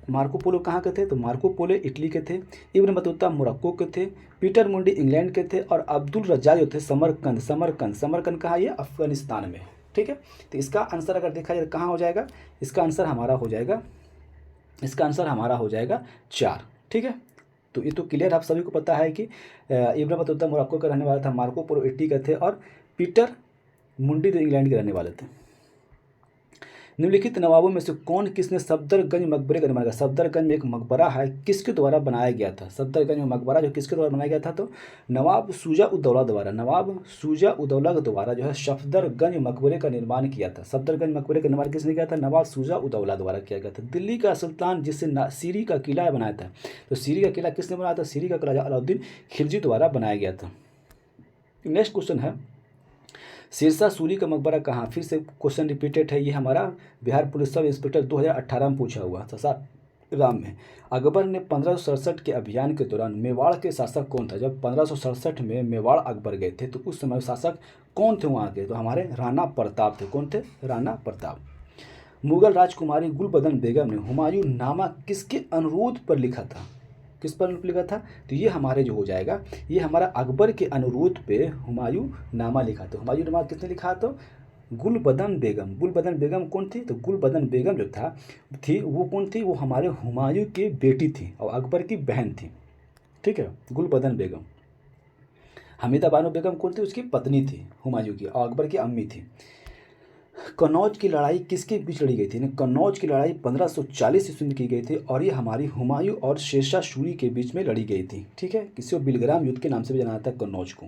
मार्को पोलो कहाँ के थे? तो मार्को पोलो इटली के थे। इब्न बतूता मोरक्को के थे। पीटर मुंडी इंग्लैंड के थे। और अब्दुल रज्जाक जो थे समरकंद, समरकंद कहाँ? ये अफगानिस्तान में। ठीक है। तो इसका आंसर अगर देखा जाए कहाँ हो जाएगा? इसका आंसर हमारा हो जाएगा, इसका आंसर हमारा हो जाएगा 4। ठीक है। तो ये तो क्लियर, आप सभी को पता है कि इब्न बतूता मोरक्को का रहने वाला था, मार्को पोलो इटली का थे, और पीटर मुंडी तो इंग्लैंड के रहने वाले थे। निम्नलिखित नवाबों में से कौन किसने सफदरगंज मकबरे का निर्माण किया? सफदरगंज में एक मकबरा है, किसके द्वारा बनाया गया था? सफदरगंज में मकबरा जो किसके द्वारा बनाया गया था? तो नवाब शुजा उद्दौला द्वारा, नवाब शुजा उद्दौला के द्वारा जो है सफदरगंज मकबरे का निर्माण किया था। सफदरगंज मकबरे का निर्माण किसने किया था? नवाब शुजा उद्दौला द्वारा किया गया था। दिल्ली का सुल्तान जिससे सीरी का किला बनाया था, तो सीरी का किला किसने बनाया था? सीरी का किला अलाउद्दीन खिलजी द्वारा बनाया गया था। नेक्स्ट क्वेश्चन है सिरसा सूरी का मकबरा कहाँ? फिर से क्वेश्चन रिपीटेड है, ये हमारा बिहार पुलिस सब इंस्पेक्टर 2018 में पूछा हुआ सासाराम में। अकबर ने 1567 के अभियान के दौरान मेवाड़ के शासक कौन था? जब 1567 में मेवाड़ अकबर गए थे तो उस समय शासक कौन थे वहाँ के? तो हमारे राणा प्रताप थे। कौन थे? राणा प्रताप। मुगल राजकुमारी गुलबदन बेगम ने हुमायूं नामा किसके अनुरोध पर लिखा था? किस पर लिखा था? तो ये हमारे जो हो जाएगा, ये हमारा अकबर के अनुरोध पे हुमायूं नामा लिखा था। हुमायूं नामा किसने लिखा? तो गुलबदन बेगम। गुलबदन बेगम कौन थी? तो गुलबदन बेगम जो थी वो कौन थी? वो हमारे हुमायूं की बेटी थी और अकबर की बहन थी। ठीक है, गुलबदन बेगम। हमीदा बानो बेगम कौन थी? उसकी पत्नी थी हुमायूं की, और अकबर की अम्मी थी। कन्नौज की लड़ाई किसके बीच लड़ी गई थी? कन्नौज की लड़ाई 1540 ईस्वी में की गई थी और ये हमारी हुमायूं और शेरशाह सूरी के बीच में लड़ी गई थी। ठीक है, किसी को बिलग्राम युद्ध के नाम से भी जाना जाता है कन्नौज को।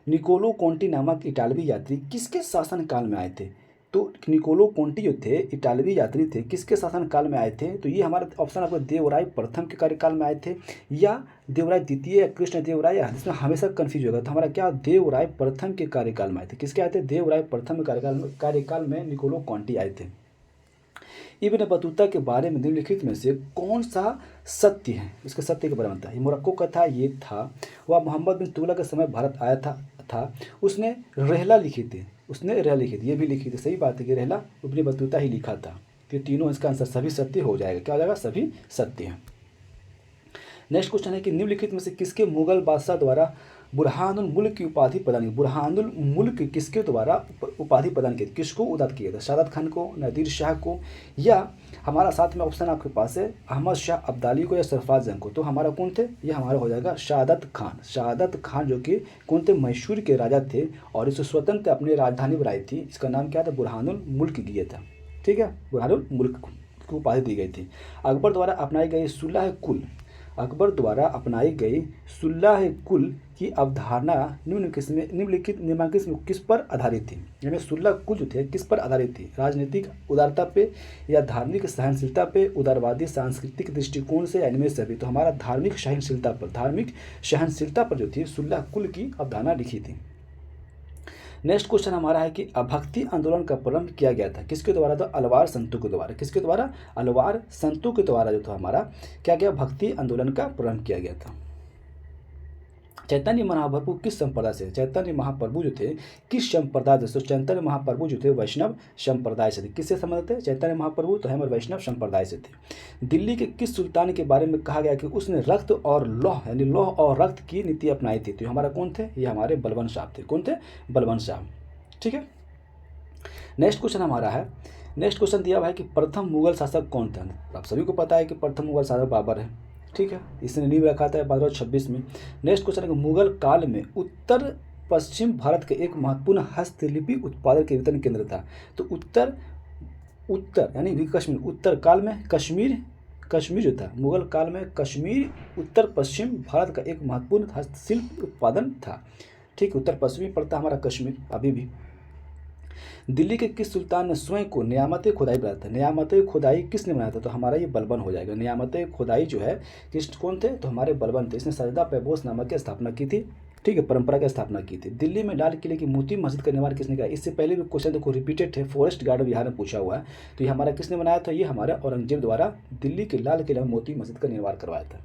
निकोलो कोंटी नामक इटालवी यात्री किसके शासनकाल में आए थे? तो निकोलो कोंटी जो थे इटालवी यात्री थे, किसके शासनकाल में आए थे? तो ये हमारा ऑप्शन आपको देवराय प्रथम के कार्यकाल में आए थे, या देवराय द्वितीय, या कृष्ण देवराय, या इसमें हमेशा कन्फ्यूज होगा। तो हमारा क्या? देवराय प्रथम के कार्यकाल में आए थे। किसके आए थे? देवराय प्रथम कार्यकाल में निकोलो कोंटी आए थे। इब्न बतूता के बारे में निम्नलिखित में से कौन सा सत्य है? इसके सत्य के बारे में था। ये मोरक्को का था, ये था। वह मोहम्मद बिन तुगलक के समय भारत आया था। उसने रहला लिखी थी, ये भी लिखी थी। सही बात है कि रहला इब्न बतूता ही लिखा था। तो तीनों इसका आंसर सभी सत्य हो जाएगा। क्या हो जाएगा? सभी सत्य हैं। नेक्स्ट क्वेश्चन है कि निम्नलिखित में से किसके मुगल बादशाह द्वारा बुरहानुल मुल्क की उपाधि प्रदान की? बुरहानुल मुल्क किसके द्वारा उपाधि प्रदान की? किसको उदात किया था? सादत खान को, नादिर शाह को, या हमारा साथ में ऑप्शन आपके पास है अहमद शाह अब्दाली को या सरफराज जंग को। तो हमारा कौन थे? ये हमारा हो जाएगा सादत खान। सादत खान जो कि कौन थे? मैसूर के राजा थे और इसे स्वतंत्र अपनी राजधानी बनाई थी। इसका नाम क्या था? बुरहानुल मुल्क दिया था। ठीक है, बुरहानुल मुल्क को उपाधि दी गई थी। अकबर द्वारा अपनाई गई सुलह कुल, अकबर द्वारा अपनाई गई सुलह कुल की अवधारणा निम्नलिखित में किस पर आधारित थी? यानी सुलह कुल जो थे किस पर आधारित थी? राजनीतिक उदारता पे या धार्मिक सहनशीलता पे, उदारवादी सांस्कृतिक दृष्टिकोण से, या इनमें से भी? तो हमारा धार्मिक सहनशीलता पर जो थी सुलह कुल की अवधारणा लिखी थी। नेक्स्ट क्वेश्चन हमारा है कि भक्ति आंदोलन का प्रारंभ किया गया था किसके द्वारा? तो अलवार संतों के द्वारा। किसके द्वारा? अलवार संतों के द्वारा जो था हमारा क्या गया? भक्ति आंदोलन का प्रारंभ किया गया था। चैतन्य महाप्रभु किस संप्रदाय से? चैतन्य महाप्रभु जो थे किस संप्रदाय से? चैतन्य महाप्रभु जो थे वैष्णव संप्रदाय से थे। किससे संबंधित थे? चैतन्य महाप्रभु तो हम वैष्णव संप्रदाय से थे। दिल्ली के किस सुल्तान के बारे में कहा गया कि उसने रक्त और लौह यानी लौह और रक्त की नीति अपनाई थी? तो हमारा कौन थे? ये हमारे बलबन साहब थे। कौन थे? बलबन साहब। ठीक है, नेक्स्ट क्वेश्चन हमारा है, नेक्स्ट क्वेश्चन दिया हुआ है कि प्रथम मुगल शासक कौन था? आप सभी को पता है कि प्रथम मुगल शासक बाबर है। ठीक है, इसने नींव रखा था 1226 में। नेक्स्ट क्वेश्चन है कि मुगल काल में उत्तर पश्चिम भारत के एक महत्वपूर्ण हस्तलिपि उत्पादन के वितरण केंद्र था। तो उत्तर यानी कश्मीर, उत्तर काल में कश्मीर जो था, मुगल काल में कश्मीर उत्तर पश्चिम भारत का एक महत्वपूर्ण हस्तशिल्प उत्पादन था। ठीक, उत्तर पश्चिमी पड़ता हमारा कश्मीर अभी भी। दिल्ली के किस सुल्तान ने स्वयं को नियामत खुदाई बनाया था? नियामत खुदाई किसने बनाया था? तो हमारा ये बलबन हो जाएगा। नियामत खुदाई जो है कौन थे? तो हमारे बलबन थे। इसने सजदा पैबोस नामक की स्थापना की थी। ठीक है, परंपरा की स्थापना की थी। दिल्ली में लाल किले की मोती मस्जिद का निर्माण किसने किया? इससे पहले भी क्वेश्चन देखो रिपीटेड है, फॉरेस्ट गार्ड बिहार में पूछा हुआ है। तो ये हमारा किसने बनाया था? ये हमारा औरंगजेब द्वारा दिल्ली के लाल किले में मोती मस्जिद का निर्माण करवाया था।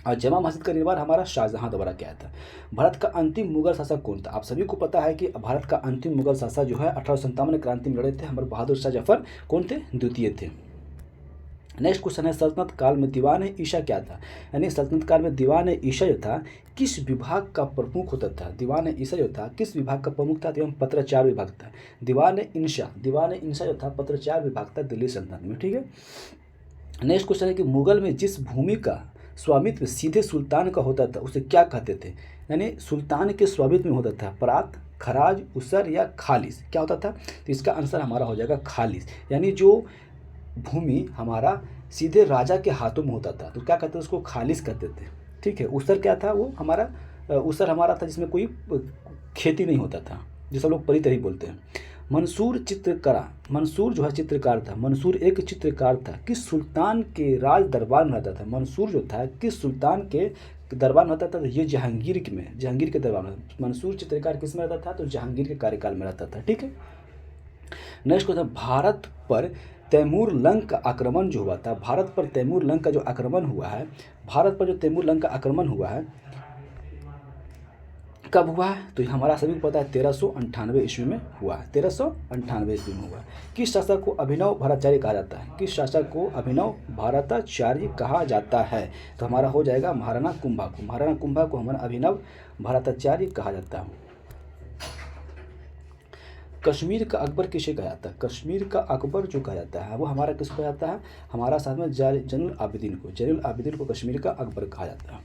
और जमा मस्जिद का निर्माण हमारा शाहजहां द्वारा किया था। भारत का अंतिम मुगल शासक कौन था? आप सभी को पता है कि भारत का अंतिम मुगल शासक जो है 1857 क्रांति में लड़े थे हमारे बहादुर शाह जफर। कौन थे? द्वितीय थे। नेक्स्ट क्वेश्चन है सल्तनत काल में दीवान ईशा क्या था? यानी सल्तनत काल में दीवान ईशा जो था किस विभाग का प्रमुख होता था? दीवान ईशा जो था किस विभाग का प्रमुख था? एवं पत्राचार विभाग था। दीवान इंशा जो था पत्राचार विभाग था दिल्ली सल्तनत में। ठीक है, नेक्स्ट क्वेश्चन है कि मुगल में जिस भूमि का स्वामित्व सीधे सुल्तान का होता था उसे क्या कहते थे? यानी सुल्तान के स्वामित्व में होता था परात, खराज, उसर या खालिस। क्या होता था? तो इसका आंसर हमारा हो जाएगा खालिस। यानी जो भूमि हमारा सीधे राजा के हाथों में होता था तो क्या कहते थे? उसको खालिस कहते थे। ठीक है, उसर क्या था? वो हमारा उसर हमारा था जिसमें कोई खेती नहीं होता था, जिसे लोग परी तरी बोलते हैं। मंसूर जो है चित्रकार था। मंसूर एक चित्रकार था, किस सुल्तान के राज दरबार में रहता था? मंसूर जो था किस सुल्तान के दरबार में रहता था? ये जहांगीर के दरबार में। मंसूर चित्रकार किस में रहता था? तो जहांगीर के कार्यकाल में रहता था। ठीक है, नेक्स्ट क्वेश्चन, भारत पर तैमूर लंग का आक्रमण जो हुआ था, भारत पर तैमूर लंग का जो आक्रमण हुआ है, भारत पर जो तैमूर लंग का आक्रमण हुआ है कब हुआ है? तो हमारा सभी को पता है 1398 ईस्वी में हुआ है। 1398 ईस्वी में हुआ है। किस शासक को अभिनव भट्टाचार्य कहा जाता है? किस शासक को अभिनव भट्टाचार्य कहा जाता है? तो हमारा हो जाएगा महाराणा कुंभा को। महाराणा कुंभा को हमारा अभिनव भट्टाचार्य कहा जाता है। कश्मीर का अकबर किसे कहा जाता है? कश्मीर का अकबर जो कहा जाता है वो हमारा किसको कहा जाता है? हमारा साथ में जैनुल आबिदीन को कश्मीर का अकबर कहा जाता है।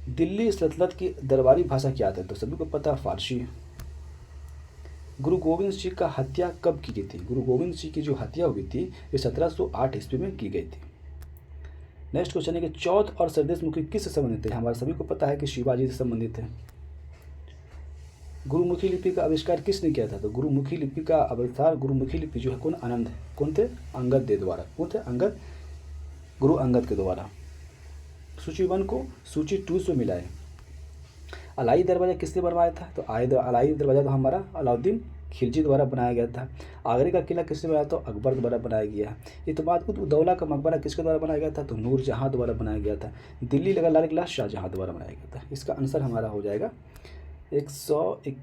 दिल्ली सल्तनत की दरबारी भाषा क्या था? तो सभी को पता है फारसी। गुरु गोविंद सिंह का हत्या कब की गई थी? गुरु गोविंद सिंह की जो हत्या हुई थी ये 1708 ईस्वी में की गई थी। नेक्स्ट क्वेश्चन है कि चौथ और सरदेश मुखी किससे संबंधित है? हमारे सभी को पता है कि शिवाजी से संबंधित है। गुरुमुखी लिपि का आविष्कार किसने किया था? तो गुरुमुखी लिपि का आविष्कार, गुरुमुखी लिपि जो है कौन? आनंद। कौन थे? अंगद के द्वारा। कौन थे? अंगद, गुरु अंगद के द्वारा। सूची 1 को सूची 2 से मिलाए। अलाई दरवाजा किसने बनवाया था? तो अलाई दरवाजा तो हमारा अलाउद्दीन खिलजी द्वारा बनाया गया था। आगरे का किला किसने बनाया? तो अकबर द्वारा बनाया गया। इत्तेमाद-उद-दौला का मकबरा किसके द्वारा बनाया गया था? तो नूरजहाँ द्वारा बनाया गया था। दिल्ली का लाल किला शाहजहाँ द्वारा बनाया गया था। इसका आंसर हमारा हो जाएगा 101,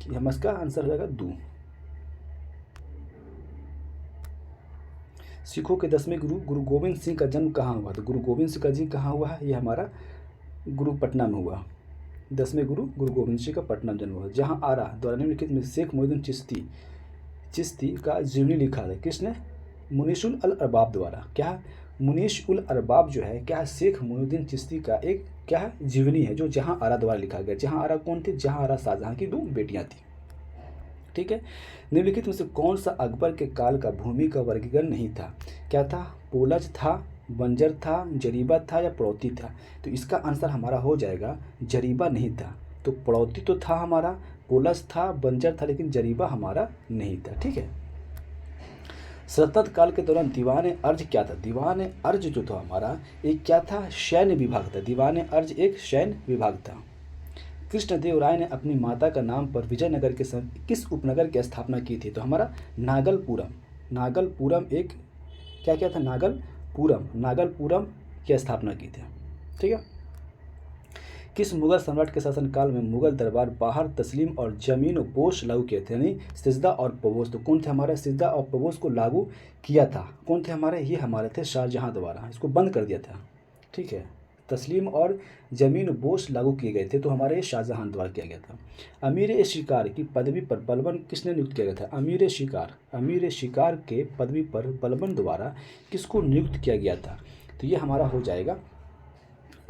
हम इसका आंसर हो जाएगा 2। सिखों के 10वें गुरु गुरु गोविंद सिंह का जन्म कहाँ हुआ? तो गुरु गोविंद सिंह का जी कहाँ हुआ है? ये हमारा गुरु पटना में हुआ। 10वें गुरु गुरु गोविंद सिंह का पटना में जन्म हुआ। जहाँ आरा द्वारा निम्नलिखित में शेख मोहिउद्दीन चिश्ती का जीवनी लिखा है किसने? मुनीश उल अरबाब द्वारा। क्या है? मुनीश उल अरबाब जो है क्या है? शेख मोहिउद्दीन चिश्ती का एक क्या है? जीवनी है जो जहाँ आरा द्वारा लिखा गया। जहाँ आरा कौन थे? जहाँ आरा शाहजहाँ की 2 बेटियाँ थी। ठीक है। निम्नलिखित में से कौन सा अकबर के काल का भूमि का वर्गीकरण नहीं था? क्या था? पोलज था, बंजर था, जरीबा था या पड़ौती था? तो इसका आंसर हमारा हो जाएगा जरीबा नहीं था। तो पड़ौती तो था हमारा, पोलज था, बंजर था, लेकिन जरीबा हमारा नहीं था। ठीक है। सल्तनत काल के दौरान दीवान अर्ज क्या था? दीवान अर्ज जो था हमारा एक क्या था? सैन्य विभाग था। दीवान अर्ज एक सैन्य विभाग था। कृष्णदेव राय ने अपनी माता का नाम पर विजयनगर के समय किस उपनगर की स्थापना की थी? तो हमारा नागलपुरम। नागलपुरम एक क्या था? नागलपुरम की स्थापना की थी। ठीक है। किस मुगल सम्राट के शासनकाल में मुगल दरबार बाहर तस्लीम और जमीन पोश लागू किए थे? यानी सिजदा और पवोस। तो कौन थे हमारे? सिजदा और पवोस को लागू किया था। कौन थे हमारे? ये हमारे थे शाहजहाँ द्वारा। इसको बंद कर दिया था। ठीक है। तस्लीम और जमीन बोश लागू किए गए थे, तो हमारे शाहजहाँ द्वारा किया गया था। अमीर शिकार की पदवी पर बलबन किसने नियुक्त किया गया था? अमीर शिकार के पदवी पर बलबन द्वारा किसको नियुक्त किया गया था? तो ये हमारा हो जाएगा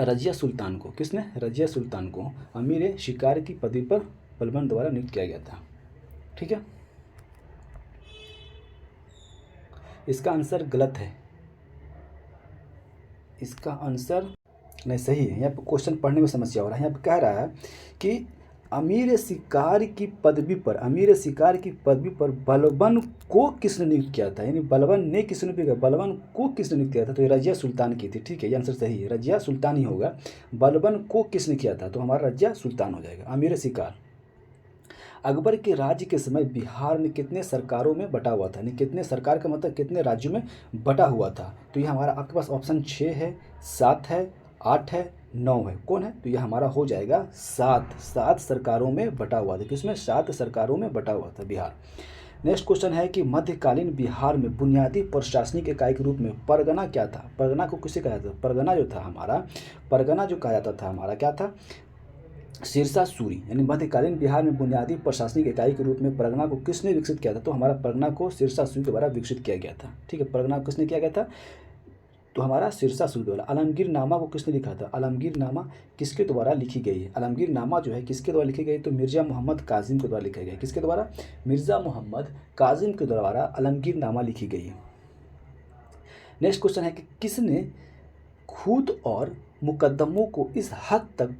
रजिया सुल्तान को। किसने? रजिया सुल्तान को अमीर शिकार की पदवी पर बलबन द्वारा नियुक्त किया गया था। ठीक है। इसका आंसर गलत है। इसका आंसर नहीं सही है। यहाँ पर क्वेश्चन पढ़ने में समस्या हो रहा है। यहाँ पर कह रहा है कि अमीर शिकार की पदवी पर बलबन को किसने नियुक्त किया था? यानी बलबन ने किसने भी किया? बलबन को किसने नियुक्त किया था? तो ये रजिया सुल्तान की थी। ठीक है। ये आंसर सही है। रजिया सुल्तान ही होगा। बलबन को किसने किया था? तो हमारा रजिया सुल्तान हो जाएगा। अमीर शिकार। अकबर के राज्य के समय बिहार में कितने सरकारों में बटा हुआ था? यानी कितने सरकार का मतलब कितने राज्यों में बटा हुआ था? तो ये हमारा आपके पास ऑप्शन 6 है, 7 है, 8 है, 9 है। कौन है? तो ये हमारा हो जाएगा 7 सरकारों में बटा हुआ था। किसमें? 7 सरकारों में बटा हुआ था बिहार। नेक्स्ट क्वेश्चन है कि मध्यकालीन बिहार में बुनियादी प्रशासनिक इकाई के रूप में परगना क्या था? परगना को किसे कहा जाता था? परगना जो था हमारा, परगना जो कहा जाता था हमारा क्या था? सिरसा सूरी। यानी मध्यकालीन बिहार में बुनियादी प्रशासनिक इकाई के रूप में परगना को किसने विकसित किया था? तो हमारा परगना को सिरसा सूरी के द्वारा विकसित किया गया था। ठीक है। परगना को किसने किया गया था? तो हमारा सिरसा सूरी द्वारा। आलमगीर नामा को किसने लिखा था? आलमगीर नामा किसके द्वारा लिखी गई है? आलमगीर नामा जो है किसके द्वारा लिखी गई? तो मिर्ज़ा मोहम्मद काजिम के द्वारा लिखा गया। किसके द्वारा? मिर्ज़ा मोहम्मद काजिम के द्वारा आलमगीर नामा लिखी गई है। नेक्स्ट क्वेश्चन है कि किसने खूत और मुकदमों को इस हद तक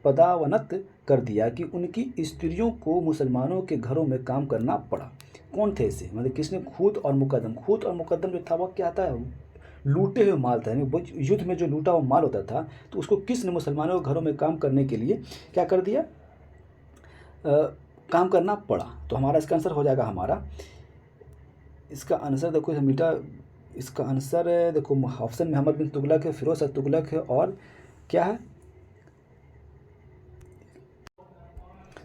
पदावनत कर दिया कि उनकी स्त्रियों को मुसलमानों के घरों में काम करना पड़ा? कौन थे ऐसे? मतलब किसने खूत और मुकदम जो था वो क्या था? लूटे हुए माल था। यानी वो युद्ध में जो लूटा हुआ माल होता था, तो उसको किसने मुसलमानों के घरों में काम करने के लिए क्या कर दिया? काम करना पड़ा। तो हमारा इसका आंसर हो जाएगा हमारा, इसका आंसर देखो मीठा, इसका आंसर देखो ऑप्शन में मोहम्मद बिन तुगलक है, फिरोज शाह तुगलक है, और क्या है?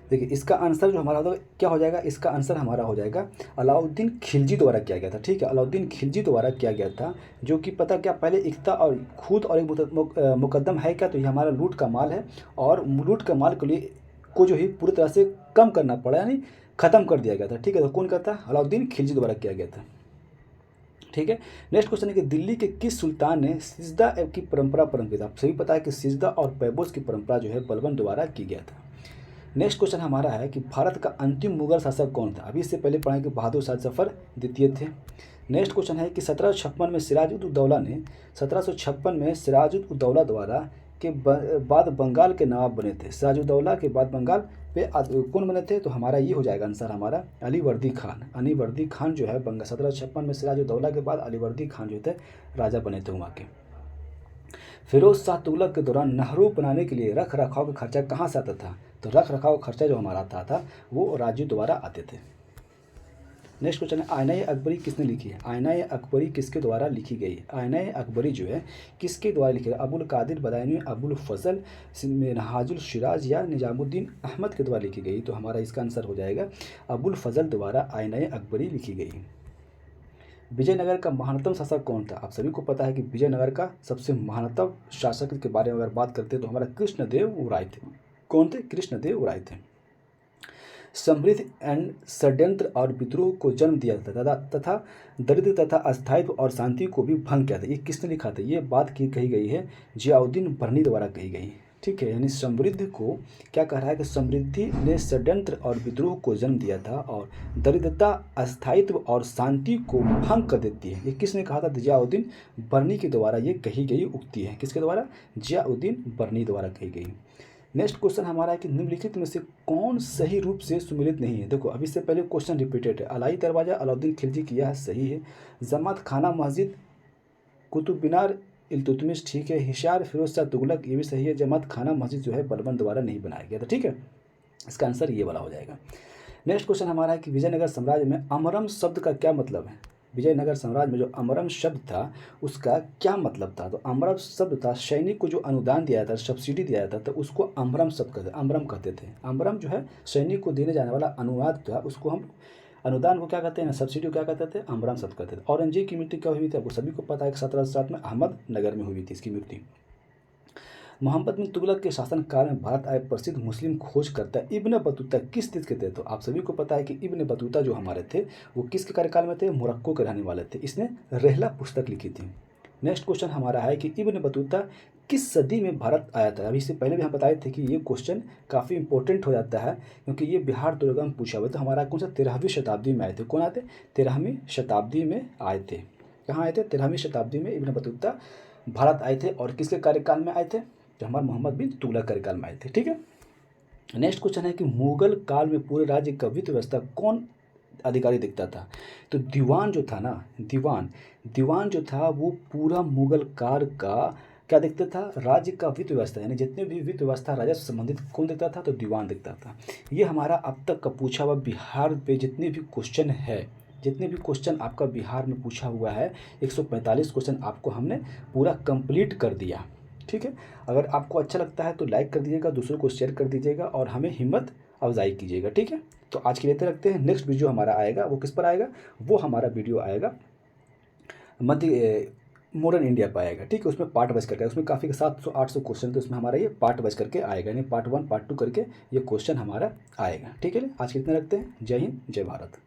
देखिए इसका आंसर जो हमारा क्या हो जाएगा? इसका आंसर हमारा हो जाएगा अलाउद्दीन खिलजी द्वारा किया गया था। ठीक है। अलाउद्दीन खिलजी द्वारा किया गया था, जो कि पता क्या पहले इक्ता और खूत और एक मुकदम है क्या? तो ये हमारा लूट का माल है, और लूट का माल के लिए को जो है पूरी तरह से कम करना पड़ा, यानी ख़त्म कर दिया गया था। ठीक है। तो कौन करता? अलाउद्दीन खिलजी द्वारा किया गया था। ठीक है। नेक्स्ट क्वेश्चन है कि दिल्ली के किस सुल्तान ने सिजदा की परंपरा प्रारंभ की था? आप सभी पता है कि सिजदा और पैबोस की परंपरा जो है बलबन द्वारा की गया था। नेक्स्ट क्वेश्चन हमारा है कि भारत का अंतिम मुगल शासक कौन था? अभी इससे पहले पढ़ा कि बहादुर शाह जफर द्वितीय थे। नेक्स्ट क्वेश्चन है कि 1756 में सिराजुद्दौला द्वारा के बाद बंगाल के नवाब बने थे। सिराजुद्दौला के बाद बंगाल पे कौन बने थे? तो हमारा ये हो जाएगा आंसर हमारा अलीवर्दी खान जो है 1756 में सिराजुद्दौला के बाद अलीवर्दी खान जो थे राजा बने थे वहाँ के। फिरोज शाह तुगलक के दौरान नहरों बनाने के लिए रख रखाव का खर्चा कहाँ से आता था? तो रख रखाव खर्चा जो हमारा आता था वो राज्यों द्वारा आते थे। नेक्स्ट क्वेश्चन है, आईना अकबरी किसने लिखी है? आईना अकबरी किसके द्वारा लिखी गई है? आईना अकबरी जो है किसके द्वारा लिखी है? अबुल कादिर बदायूनी, अबुल फजल, मिनहाजुल सिराज या निजामुद्दीन अहमद के द्वारा लिखी गई? तो हमारा इसका आंसर हो जाएगा अबुल फजल द्वारा आईना अकबरी लिखी गई। विजयनगर का महानतम शासक कौन था? आप सभी को पता है कि विजयनगर का सबसे महानतम शासक के बारे में अगर बात करते हैं तो हमारा कृष्णदेव राय थे। कौन थे? कृष्णदेव राय थे। समृद्धि एंड षड्यंत्र और विद्रोह को जन्म दिया तथा दरिद्र तथा अस्थायित्व और शांति को भी भंग किया था। ये किसने लिखा था? ये बात की कही गई है जियाउद्दीन बरनी द्वारा कही गई। ठीक है, यानी समृद्धि को क्या कह रहा है कि समृद्धि ने षड्यंत्र और विद्रोह को जन्म दिया था और दरिद्रता, अस्थायित्व और शांति को भंग कर देती है। ये किसने कहा था? जियाउद्दीन बरनी के द्वारा ये कही गई उक्ति है। किसके द्वारा? जियाउद्दीन बरनी द्वारा कही गई। नेक्स्ट क्वेश्चन हमारा है कि निम्नलिखित में से कौन सही रूप से सुमेलित नहीं है? देखो, अभी से पहले क्वेश्चन रिपीटेड है। अलाई दरवाज़ा अलाउद्दीन खिलजी की, यह सही है। जमात खाना मस्जिद कुतुब मीनार इल्तुतमिश, ठीक है। हिशार फिरोज शाह तुगलक, ये भी सही है। जमात खाना मस्जिद जो है बलबन द्वारा नहीं बनाया गया था। ठीक है, इसका आंसर ये वाला हो जाएगा। नेक्स्ट क्वेश्चन हमारा है कि विजयनगर साम्राज्य में अमरम शब्द का क्या मतलब है? विजयनगर साम्राज्य में जो अमरम शब्द था उसका क्या मतलब था? तो अमरम शब्द था सैनिक को जो अनुदान दिया जाता, सब्सिडी दिया जाता था, उसको अमरम शब्द कहते, अमरम कहते थे। अमरम जो है सैनिक को देने जाने वाला अनुदान था, उसको हम अनुदान को क्या कहते हैं? सब्सिडी को क्या कहते थे? अमरम शब्द कहते थे। औरंगजेब की मृत्यु क्या हुई थी? आपको सभी को पता है कि 1707 में अहमदनगर में हुई थी इसकी मृत्यु। मोहम्मद बिन तुगलक के शासनकाल में भारत आए प्रसिद्ध मुस्लिम खोजकर्ता इब्न बतूता किस देश के थे? तो आप सभी को पता है कि इब्न बतूता जो हमारे थे वो किसके कार्यकाल में थे? मोरक्को के रहने वाले थे। इसने रहला पुस्तक लिखी थी। नेक्स्ट क्वेश्चन हमारा है कि इब्न बतूता किस सदी में भारत आया था? अभी इससे पहले भी हम बताए थे कि ये क्वेश्चन काफ़ी इंपॉर्टेंट हो जाता है क्योंकि ये बिहार दुर्गा में पूछा हुआ। तो हमारा कौन सा? 13वीं शताब्दी में आए थे। कौन आए थे? 13वीं शताब्दी में आए थे। कहाँ आए थे? 13वीं शताब्दी में इब्न बतूता भारत आए थे। और किसके कार्यकाल में आए थे? जो हमारे मोहम्मद बिन तुगलक कार्यकाल में आए थे। ठीक है, नेक्स्ट क्वेश्चन है कि मुगल काल में पूरे राज्य का वित्त व्यवस्था कौन अधिकारी देखता था? तो दीवान जो था ना, दीवान जो था वो पूरा मुगल काल का क्या देखता था? राज्य का वित्त व्यवस्था, यानी जितने भी वित्त व्यवस्था राजस्व संबंधित कौन देखता था? तो दीवान देखता था। ये हमारा अब तक का पूछा हुआ बिहार पे जितने भी क्वेश्चन है, जितने भी क्वेश्चन आपका बिहार में पूछा हुआ है 145 क्वेश्चन आपको हमने पूरा कंप्लीट कर दिया। ठीक है, अगर आपको अच्छा लगता है तो लाइक कर दीजिएगा, दूसरों को शेयर कर दीजिएगा और हमें हिम्मत अफजाई कीजिएगा। ठीक है, तो आज के लिए इतना रखते हैं। नेक्स्ट वीडियो हमारा आएगा, वो किस पर आएगा? वो हमारा वीडियो आएगा मॉडर्न इंडिया पर आएगा। ठीक है, उसमें पार्ट वाइज करके, उसमें काफ़ी 700-800 क्वेश्चन, तो उसमें हमारा ये पार्ट वाइज करके आएगा, यानी पार्ट 1 पार्ट 2 करके ये क्वेश्चन हमारा आएगा। ठीक है, आज के इतना रखते हैं। जय हिंद, जय भारत।